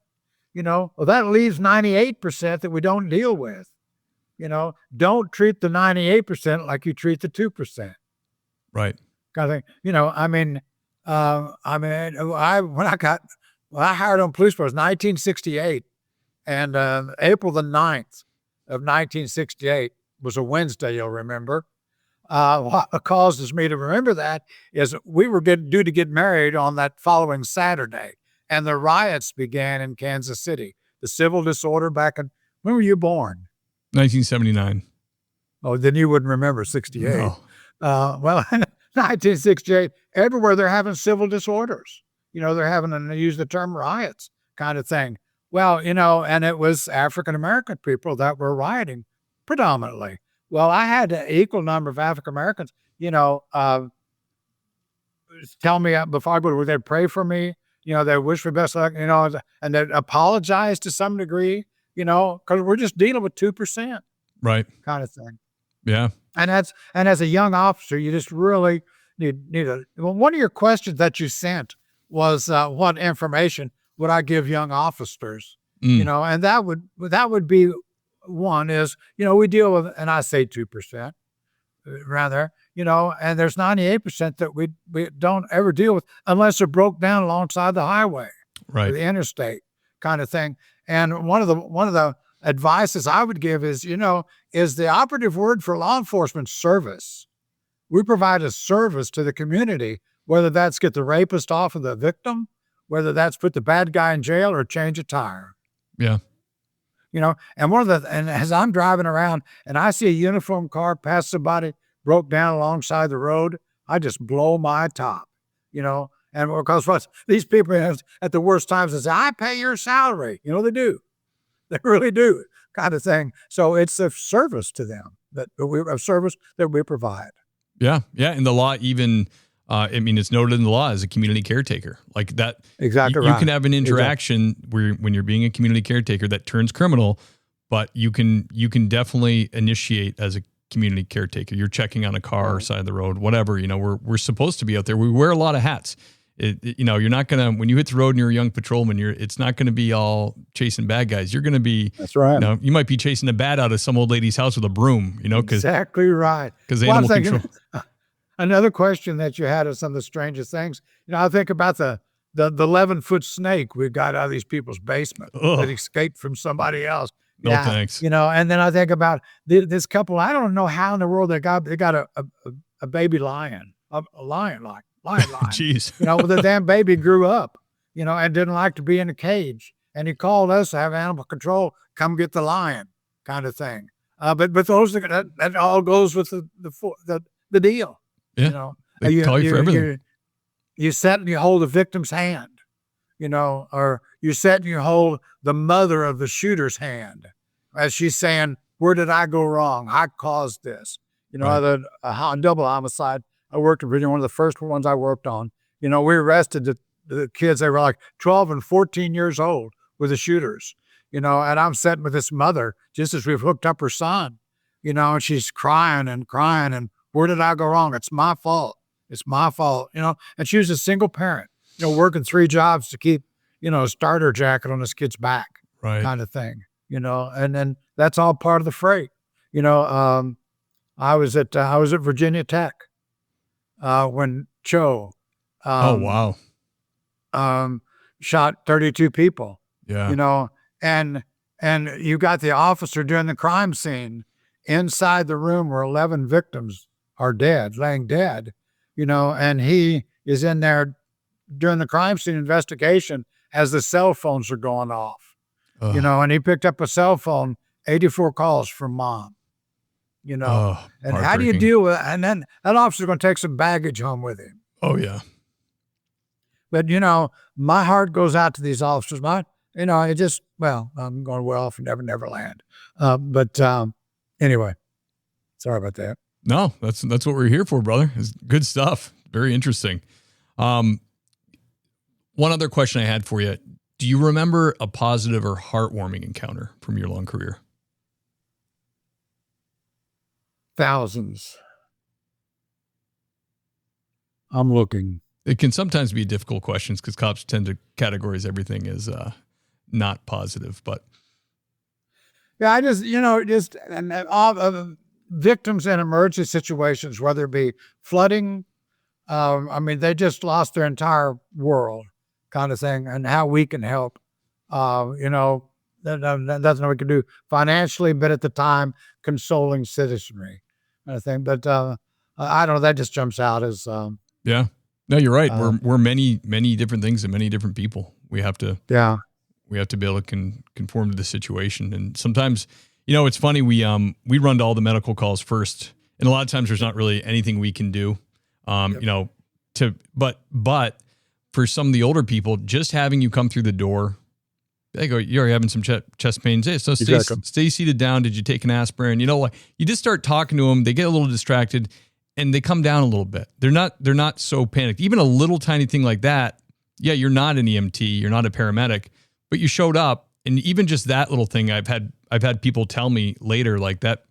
Well, that leaves 98% that we don't deal with. Don't treat the 98% like you treat the 2%. Right. Kind of thing. I hired on police force in 1968, and April the 9th of 1968 was a Wednesday, you'll remember. What causes me to remember that is we were due to get married on that following Saturday, and the riots began in Kansas City. The civil disorder when were you born? 1979. Oh, then you wouldn't remember 68. No. Well, 1968, everywhere they're having civil disorders. They're having, and they use the term riots kind of thing. Well, and it was African-American people that were rioting predominantly. Well, I had an equal number of African-Americans, tell me before I go, they'd pray for me, they wish me best luck, and they'd apologize to some degree, because we're just dealing with 2%. Right. Kind of thing. Yeah. And as a young officer, you just really need one of your questions that you sent was, what information would I give young officers? And that would be one is, we deal with, and I say 2%, around there, and there's 98% that we don't ever deal with unless they're broke down alongside the highway, right, or the interstate kind of thing. And one of the advices I would give is, is the operative word for law enforcement service. We provide a service to the community, whether that's get the rapist off of the victim, whether that's put the bad guy in jail or change a tire. Yeah. And as I'm driving around and I see a uniformed car pass somebody broke down alongside the road, I just blow my top, and because these people at the worst times say, I pay your salary. They do. They really do, kind of thing. So it's a service to them a service that we provide. Yeah. Yeah. And the law even, it's noted in the law as a community caretaker like that. Exactly. You can have an interaction when you're being a community caretaker that turns criminal, but you can definitely initiate as a community caretaker. You're checking on a car or side of the road, whatever, we're supposed to be out there. We wear a lot of hats. You're not going to, when you hit the road and you're a young patrolman, it's not going to be all chasing bad guys. You're going to be, that's right. You might be chasing a bat out of some old lady's house with a broom, exactly right. Because animal control. Another question that you had of some of the strangest things, I think about the 11-foot snake we got out of these people's basement that escaped from somebody else. No yeah, thanks. and then I think about this couple. I don't know how in the world they got a baby lion, a lion, lion. Jeez. Well, the damn baby grew up, and didn't like to be in a cage. And he called us to have animal control, come get the lion, kind of thing. But those that all goes with the deal. Yeah. They call you for everything. You sit and you hold the victim's hand, or you sit and you hold the mother of the shooter's hand as she's saying, "Where did I go wrong? I caused this." Right. On double homicide, I worked in Virginia, one of the first ones I worked on. We arrested the kids. They were like 12 and 14 years old with the shooters, and I'm sitting with this mother just as we've hooked up her son, and she's crying and crying. And where did I go wrong? It's my fault. It's my fault, and she was a single parent, working 3 jobs to keep, a starter jacket on this kid's back, Right. kind of thing, and then that's all part of the freight. I was at Virginia Tech when Cho Oh, wow. Shot 32 people, Yeah. And you got the officer during the crime scene inside the room where 11 victims are dead, laying dead, and he is in there during the crime scene investigation as the cell phones are going off, Ugh. and he picked up a cell phone, 84 calls from mom, Oh, and how do you heartbreaking. deal with, and then that officer's going to take some baggage home with him. Oh, yeah. But, my heart goes out to these officers. I'm going well for Never Land. But anyway, sorry about that. No, that's what we're here for, brother. It's good stuff. Very interesting. One other question I had for you. Do you remember a positive or heartwarming encounter from your long career? Thousands. I'm looking. It can sometimes be difficult questions because cops tend to categorize everything as not positive, but Yeah, I just and all victims in emergency situations, whether it be flooding, they just lost their entire world, kind of thing, and how we can help. That's what we can do financially, but at the time, consoling citizenry, kind of thing. But I don't know. That just jumps out as yeah. No, you're right. We're many different things and many different people. We have to be able to conform to the situation. And sometimes, it's funny. We run to all the medical calls first, and a lot of times there's not really anything we can do. But for some of the older people, just having you come through the door, they go, "You're having some chest pains. Hey, so stay seated down. Did you take an aspirin?" You just start talking to them. They get a little distracted, and they come down a little bit. They're not so panicked. Even a little tiny thing like that. Yeah, you're not an EMT. You're not a paramedic, but you showed up, and even just that little thing, I've had people tell me later like that.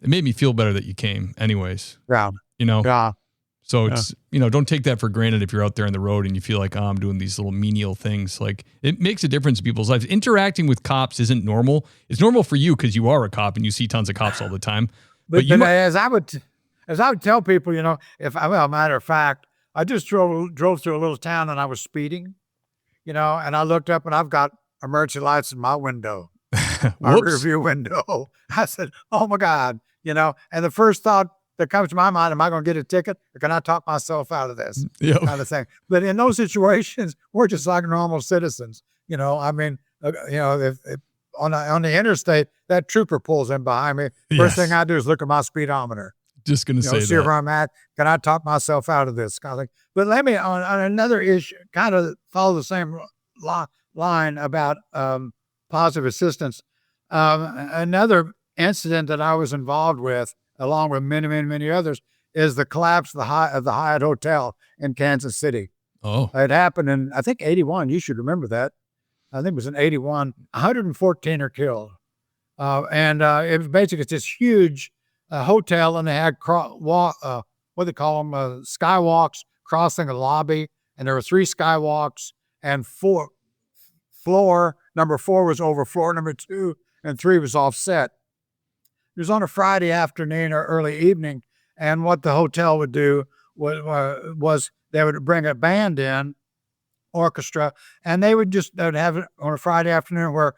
It made me feel better that you came, anyways. Yeah. Yeah. So it's, don't take that for granted if you're out there on the road and you feel like, I'm doing these little menial things. Like, it makes a difference in people's lives. Interacting with cops isn't normal. It's normal for you because you are a cop and you see tons of cops all the time. But as I would tell people, matter of fact, I just drove through a little town and I was speeding, and I looked up and I've got emergency lights in my window, my rear view window. I said, "Oh my God," and the first thought that comes to my mind, am I going to get a ticket or can I talk myself out of this kind of thing? But in those situations, we're just like normal citizens. If on the interstate, that trooper pulls in behind me. First thing I do is look at my speedometer. Just going to say see where I'm at. Can I talk myself out of this kind of thing? But let me, on another issue, kind of follow the same line about positive assistance. Another incident that I was involved with, along with many others, is the collapse of the Hyatt Hotel in Kansas City. Oh. It happened in, I think, 81. You should remember that. I think it was in 81. 114 are killed. And it was basically this huge hotel, and they had what they call them, skywalks crossing a lobby. And there were 3 skywalks, and floor number 4 was over floor number 2, and 3 was offset. It was on a Friday afternoon or early evening, and what the hotel would do was they would bring a band in, orchestra, and they would have it on a Friday afternoon where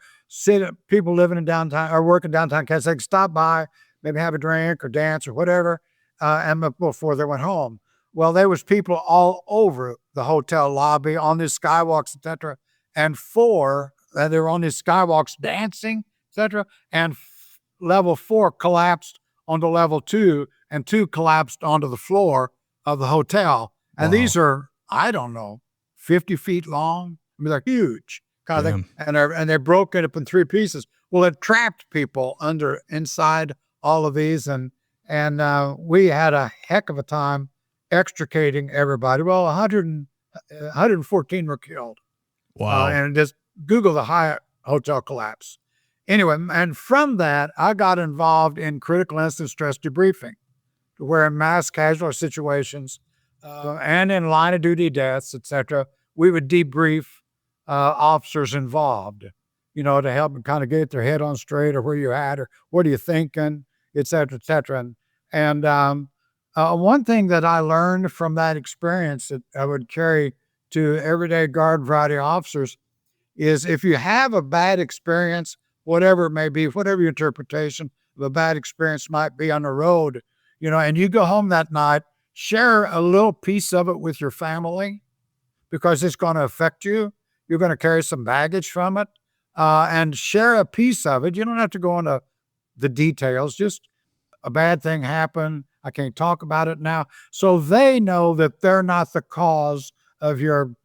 people living in downtown or working downtown Kansas City stop by, maybe have a drink or dance or whatever, and before they went home. Well, there was people all over the hotel lobby on these skywalks, etc. And they were on these skywalks dancing, etc. And level 4 collapsed onto level 2, and 2 collapsed onto the floor of the hotel. And these are, I don't know, 50 feet long. I mean, they're huge kind of thing. And they're broken up in 3 pieces. Well, it trapped people inside all of these. And we had a heck of a time extricating everybody. Well, 114 were killed. Wow. And just Google the Hyatt hotel collapse. Anyway, and from that, I got involved in critical incident stress debriefing, where in mass casualty situations and in line of duty deaths, etc., we would debrief officers involved, to help them kind of get their head on straight, or where you at, or what are you thinking, etc., etc. And one thing that I learned from that experience that I would carry to everyday garden variety officers is, if you have a bad experience, whatever it may be, whatever your interpretation of a bad experience might be on the road, and you go home that night, share a little piece of it with your family, because it's going to affect you. You're going to carry some baggage from it, and share a piece of it. You don't have to go into the details, just a bad thing happened. I can't talk about it now. So they know that they're not the cause of your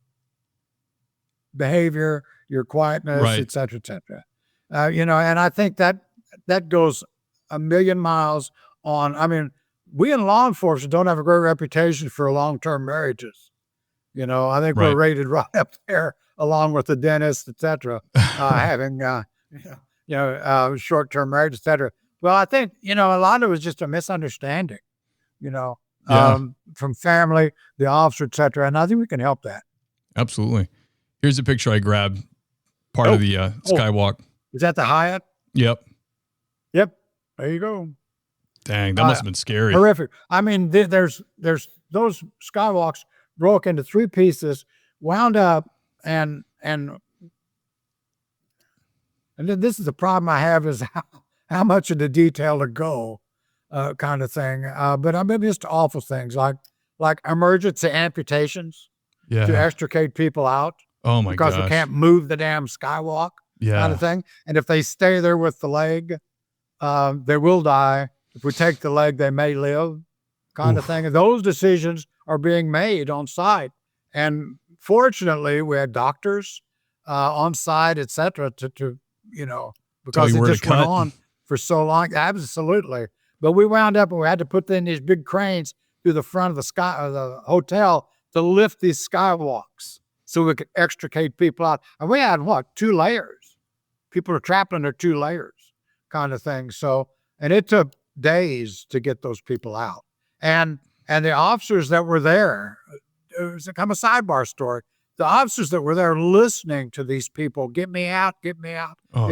behavior, your quietness, right, et cetera, et cetera. And I think that goes a million miles on. I mean, we in law enforcement don't have a great reputation for long-term marriages. I think we're rated right up there along with the dentist, et cetera, having, short-term marriage, et cetera. Well, I think, a lot of it was just a misunderstanding, from family, the officer, et cetera. And I think we can help that. Absolutely. Here's a picture I grabbed, part of the skywalk. Is that the Hyatt? Yep. There you go. Dang, that must have been scary. Horrific. I mean, there's those skywalks broke into 3 pieces, wound up, and this is the problem I have, is how much of the detail to go, kind of thing. But I mean, just awful things like emergency amputations to extricate people out. Oh my gosh. Because we can't move the damn skywalk, kind of thing. And if they stay there with the leg, they will die. If we take the leg, they may live, kind of thing. And those decisions are being made on site. And fortunately, we had doctors on site, et cetera, to because it just went on for so long. Absolutely. But we wound up and we had to put in these big cranes through the front of the hotel to lift these skywalks so we could extricate people out. And we had 2 layers. People are trapped under 2 layers, kind of thing. So, and it took days to get those people out. And the officers that were there, it was kind of a sidebar story. The officers that were there listening to these people, get me out, et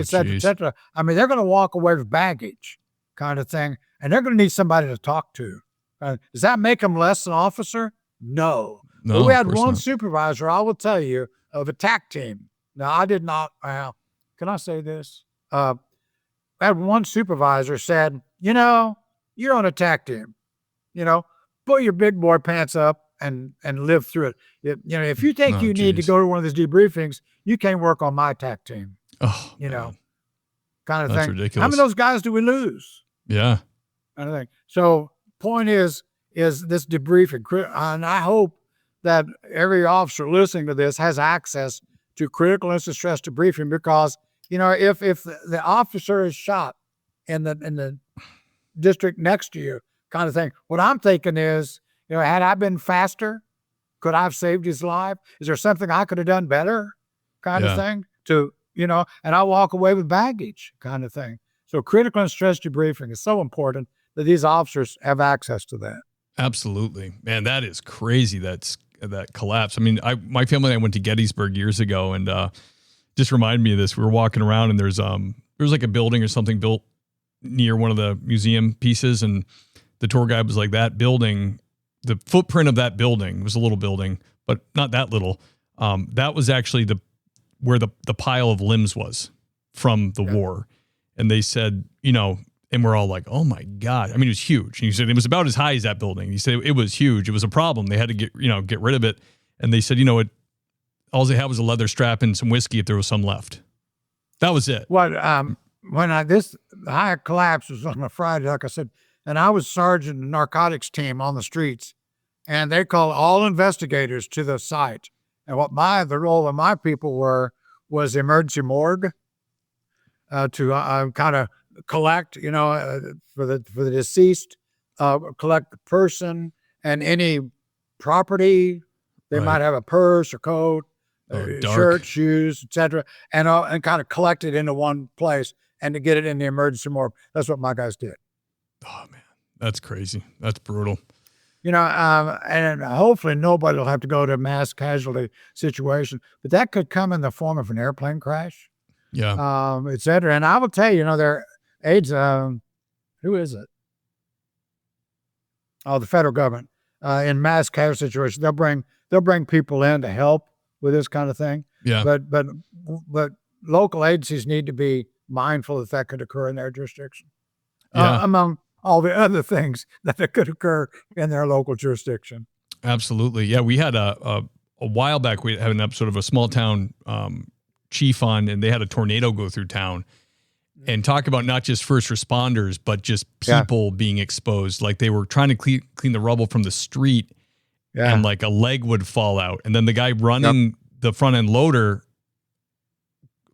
cetera, et cetera. I mean, they're going to walk away with baggage, kind of thing. And they're going to need somebody to talk to. Does that make them less an officer? No. But we had one supervisor, I will tell you, of a TAC team. Now, I did not, can I say this? I had one supervisor said, you're on a TAC team, put your big boy pants up and live through it. If you think you need to go to one of these debriefings, you can't work on my TAC team. Oh, kind of that's thing. ridiculous. How many of those guys do we lose? Yeah. Kind of thing. So point is this debriefing. And I hope that every officer listening to this has access to critical incident stress debriefing, because, if the officer is shot in the district next to you, kind of thing, what I'm thinking is, had I been faster, could I have saved his life? Is there something I could have done better, kind of thing, and I walk away with baggage, kind of thing. So critical and stress debriefing is so important that these officers have access to that. Absolutely, man. That is crazy. That collapse. I mean, my family and I went to Gettysburg years ago, and just reminded me of this. We were walking around, and there's like a building or something built near one of the museum pieces, and the tour guide was like, that building, the footprint of that building was a little building, but not that little. That was actually where the pile of limbs was. from the war. And they said, and we're all like, oh my God. I mean, it was huge. And he said it was about as high as that building. He said it was huge. It was a problem. They had to get rid of it. And they said, all they had was a leather strap and some whiskey if there was some left. That was it. When this high collapse was on a Friday, like I said, and I was sergeant of the narcotics team on the streets, and they called all investigators to the site. And what the role of my people was emergency morgue to kind of collect, for the deceased, collect the person and any property. They might have a purse or coat, shirt, shoes, etc., and kind of collect it into one place and to get it in the emergency morgue. That's what my guys did. Oh man, that's crazy. That's brutal. And hopefully nobody will have to go to a mass casualty situation, but that could come in the form of an airplane crash, et cetera. And I will tell you, their aides, who is it? Oh, the federal government, in mass casualty situations, they'll bring people in to help with this kind of thing. Yeah. But local agencies need to be mindful that could occur in their jurisdiction, among all the other things that could occur in their local jurisdiction. Absolutely. Yeah. We had a while back, we had an episode of a small town chief on, and they had a tornado go through town, and talk about not just first responders, but just people being exposed. Like they were trying to clean the rubble from the street, and like a leg would fall out. And then the guy running the front end loader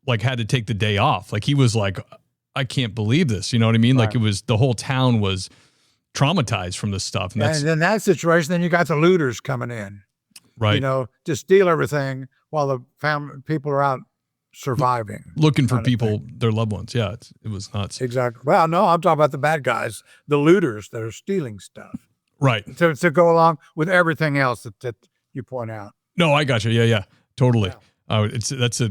like had to take the day off. Like he was like, I can't believe this. You know what I mean? Right. Like it was, the whole town was traumatized from this stuff. And in that situation, then you got the looters coming in, right? To steal everything while the people are out surviving, looking for people, their loved ones. Yeah. It was nuts. Exactly. Well, no, I'm talking about the bad guys, the looters that are stealing stuff. Right. To go along with everything else that you point out. No, I got you. Yeah. Totally. Yeah.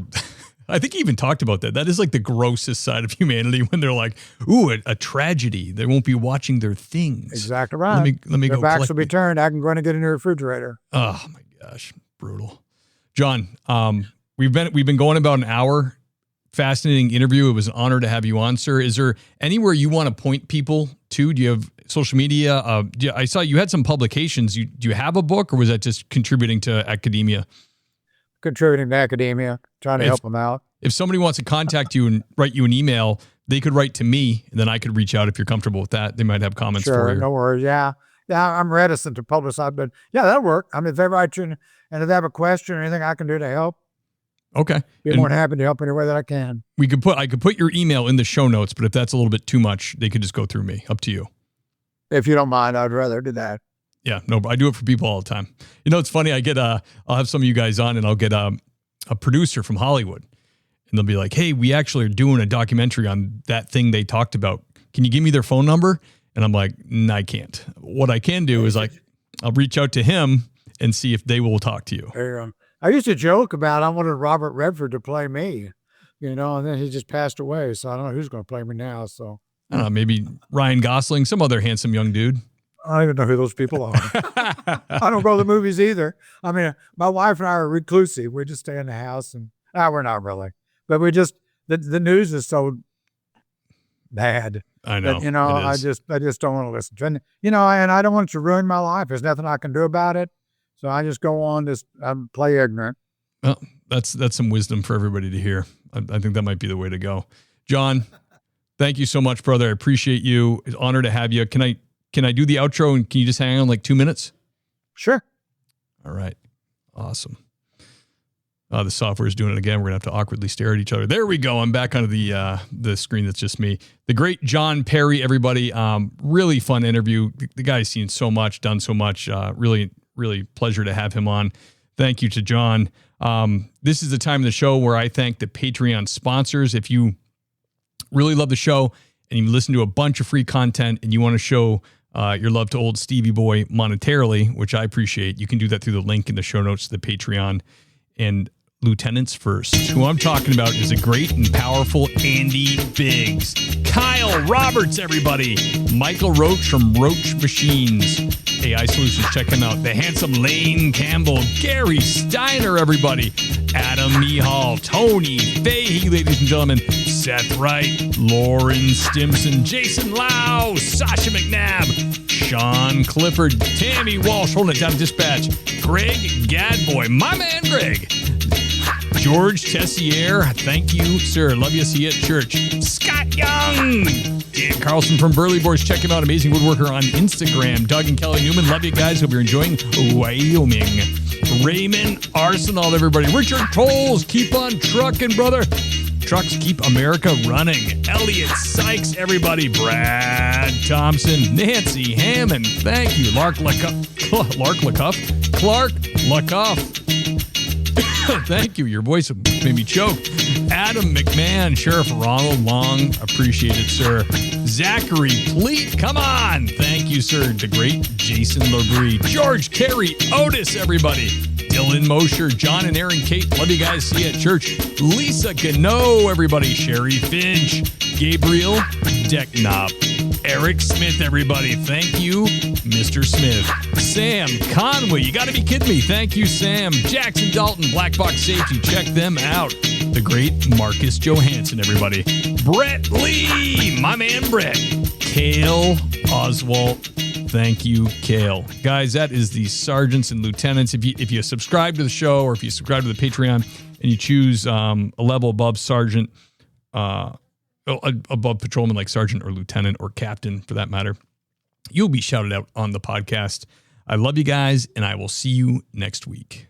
I think he even talked about that. That is like the grossest side of humanity, when they're like, ooh, a tragedy. They won't be watching their things. Exactly right. Let me their go. Their backs will be turned. I can go in and get in your refrigerator. Oh my gosh. Brutal. John, we've been going about an hour. Fascinating interview. It was an honor to have you on, sir. Is there anywhere you want to point people to? Do you have social media? I saw you had some publications. Do you have a book, or was that just contributing to academia? Contributing to academia, trying to help them out. If somebody wants to contact you and write you an email, they could write to me, and then I could reach out if you're comfortable with that. They might have comments for you. Sure, no worries. Yeah, I'm reticent to publicize, but that'll work. I mean, if they write you and if they have a question or anything I can do to help, okay, be more than happy to help any way that I can. I could put your email in the show notes, but if that's a little bit too much, they could just go through me. Up to you. If you don't mind, I'd rather do that. Yeah, no, I do it for people all the time. It's funny. I'll have some of you guys on, and I'll get a producer from Hollywood, and they'll be like, hey, we actually are doing a documentary on that thing they talked about. Can you give me their phone number? And I'm like, no, I can't. What I can do is I'll reach out to him and see if they will talk to you. I used to joke about I wanted Robert Redford to play me, and then he just passed away. So I don't know who's going to play me now. So I don't know, maybe Ryan Gosling, some other handsome young dude. I don't even know who those people are. I don't go to the movies either. I mean, my wife and I are reclusive. We just stay in the house, and we're not really. But we just the news is so bad. I know. That, I just don't want to listen to it. And I don't want it to ruin my life. There's nothing I can do about it. So I just go on, play ignorant. Well, that's some wisdom for everybody to hear. I think that might be the way to go. John, thank you so much, brother. I appreciate you. It's an honor to have you. Can I do the outro, and can you just hang on like 2 minutes? Sure. All right. Awesome. The software is doing it again. We're going to have to awkwardly stare at each other. There we go. I'm back onto the screen that's just me. The great John Perry, everybody. Really fun interview. The guy's seen so much, done so much. Really, really pleasure to have him on. Thank you to John. This is the time of the show where I thank the Patreon sponsors. If you really love the show and you listen to a bunch of free content and you want to show your love to old Stevie Boy monetarily, which I appreciate, you can do that through the link in the show notes to the Patreon. And lieutenants first. Who I'm talking about is a great and powerful Andy Biggs. Kyle Roberts, everybody. Michael Roach from Roach Machines. AI Solutions, check him out. The handsome Lane Campbell. Gary Steiner, everybody. Adam Mihal. Tony Fahey, ladies and gentlemen. Seth Wright. Lauren Stimson. Jason Lau. Sasha McNabb. Sean Clifford. Tammy Walsh, holding it down to dispatch. Greg Gadboy. My man, Greg. George Tessier, thank you, sir. Love you. See you at church. Scott Young. Dan Carlson from Burley Boys. Check him out. Amazing woodworker on Instagram. Doug and Kelly Newman. Love you guys. Hope you're enjoying Wyoming. Raymond Arsenal, everybody. Richard Tolles. Keep on trucking, brother. Trucks keep America running. Elliot Sykes, everybody. Brad Thompson. Nancy Hammond. Thank you. Clark Lacuff. Thank you. Your voice made me choke. Adam McMahon, Sheriff Ronald Long. Appreciate it, sir. Zachary Pleat. Come on. Thank you, sir. The great Jason Labrie. George Carey Otis, everybody. Dylan Mosher, John and Aaron Kate. Love you guys. See you at church. Lisa Gano, everybody. Sherry Finch. Gabriel Decknop. Eric Smith, everybody. Thank you, Mr. Smith. Sam Conway. You got to be kidding me. Thank you, Sam. Jackson Dalton, Black Box Safety. Check them out. The great Marcus Johansson, everybody. Brett Lee. My man, Brett. Kale Oswalt. Thank you, Kale. Guys, that is the sergeants and lieutenants. If you subscribe to the show or if you subscribe to the Patreon and you choose a level above sergeant, above patrolman like sergeant or lieutenant or captain for that matter, you'll be shouted out on the podcast. I love you guys, and I will see you next week.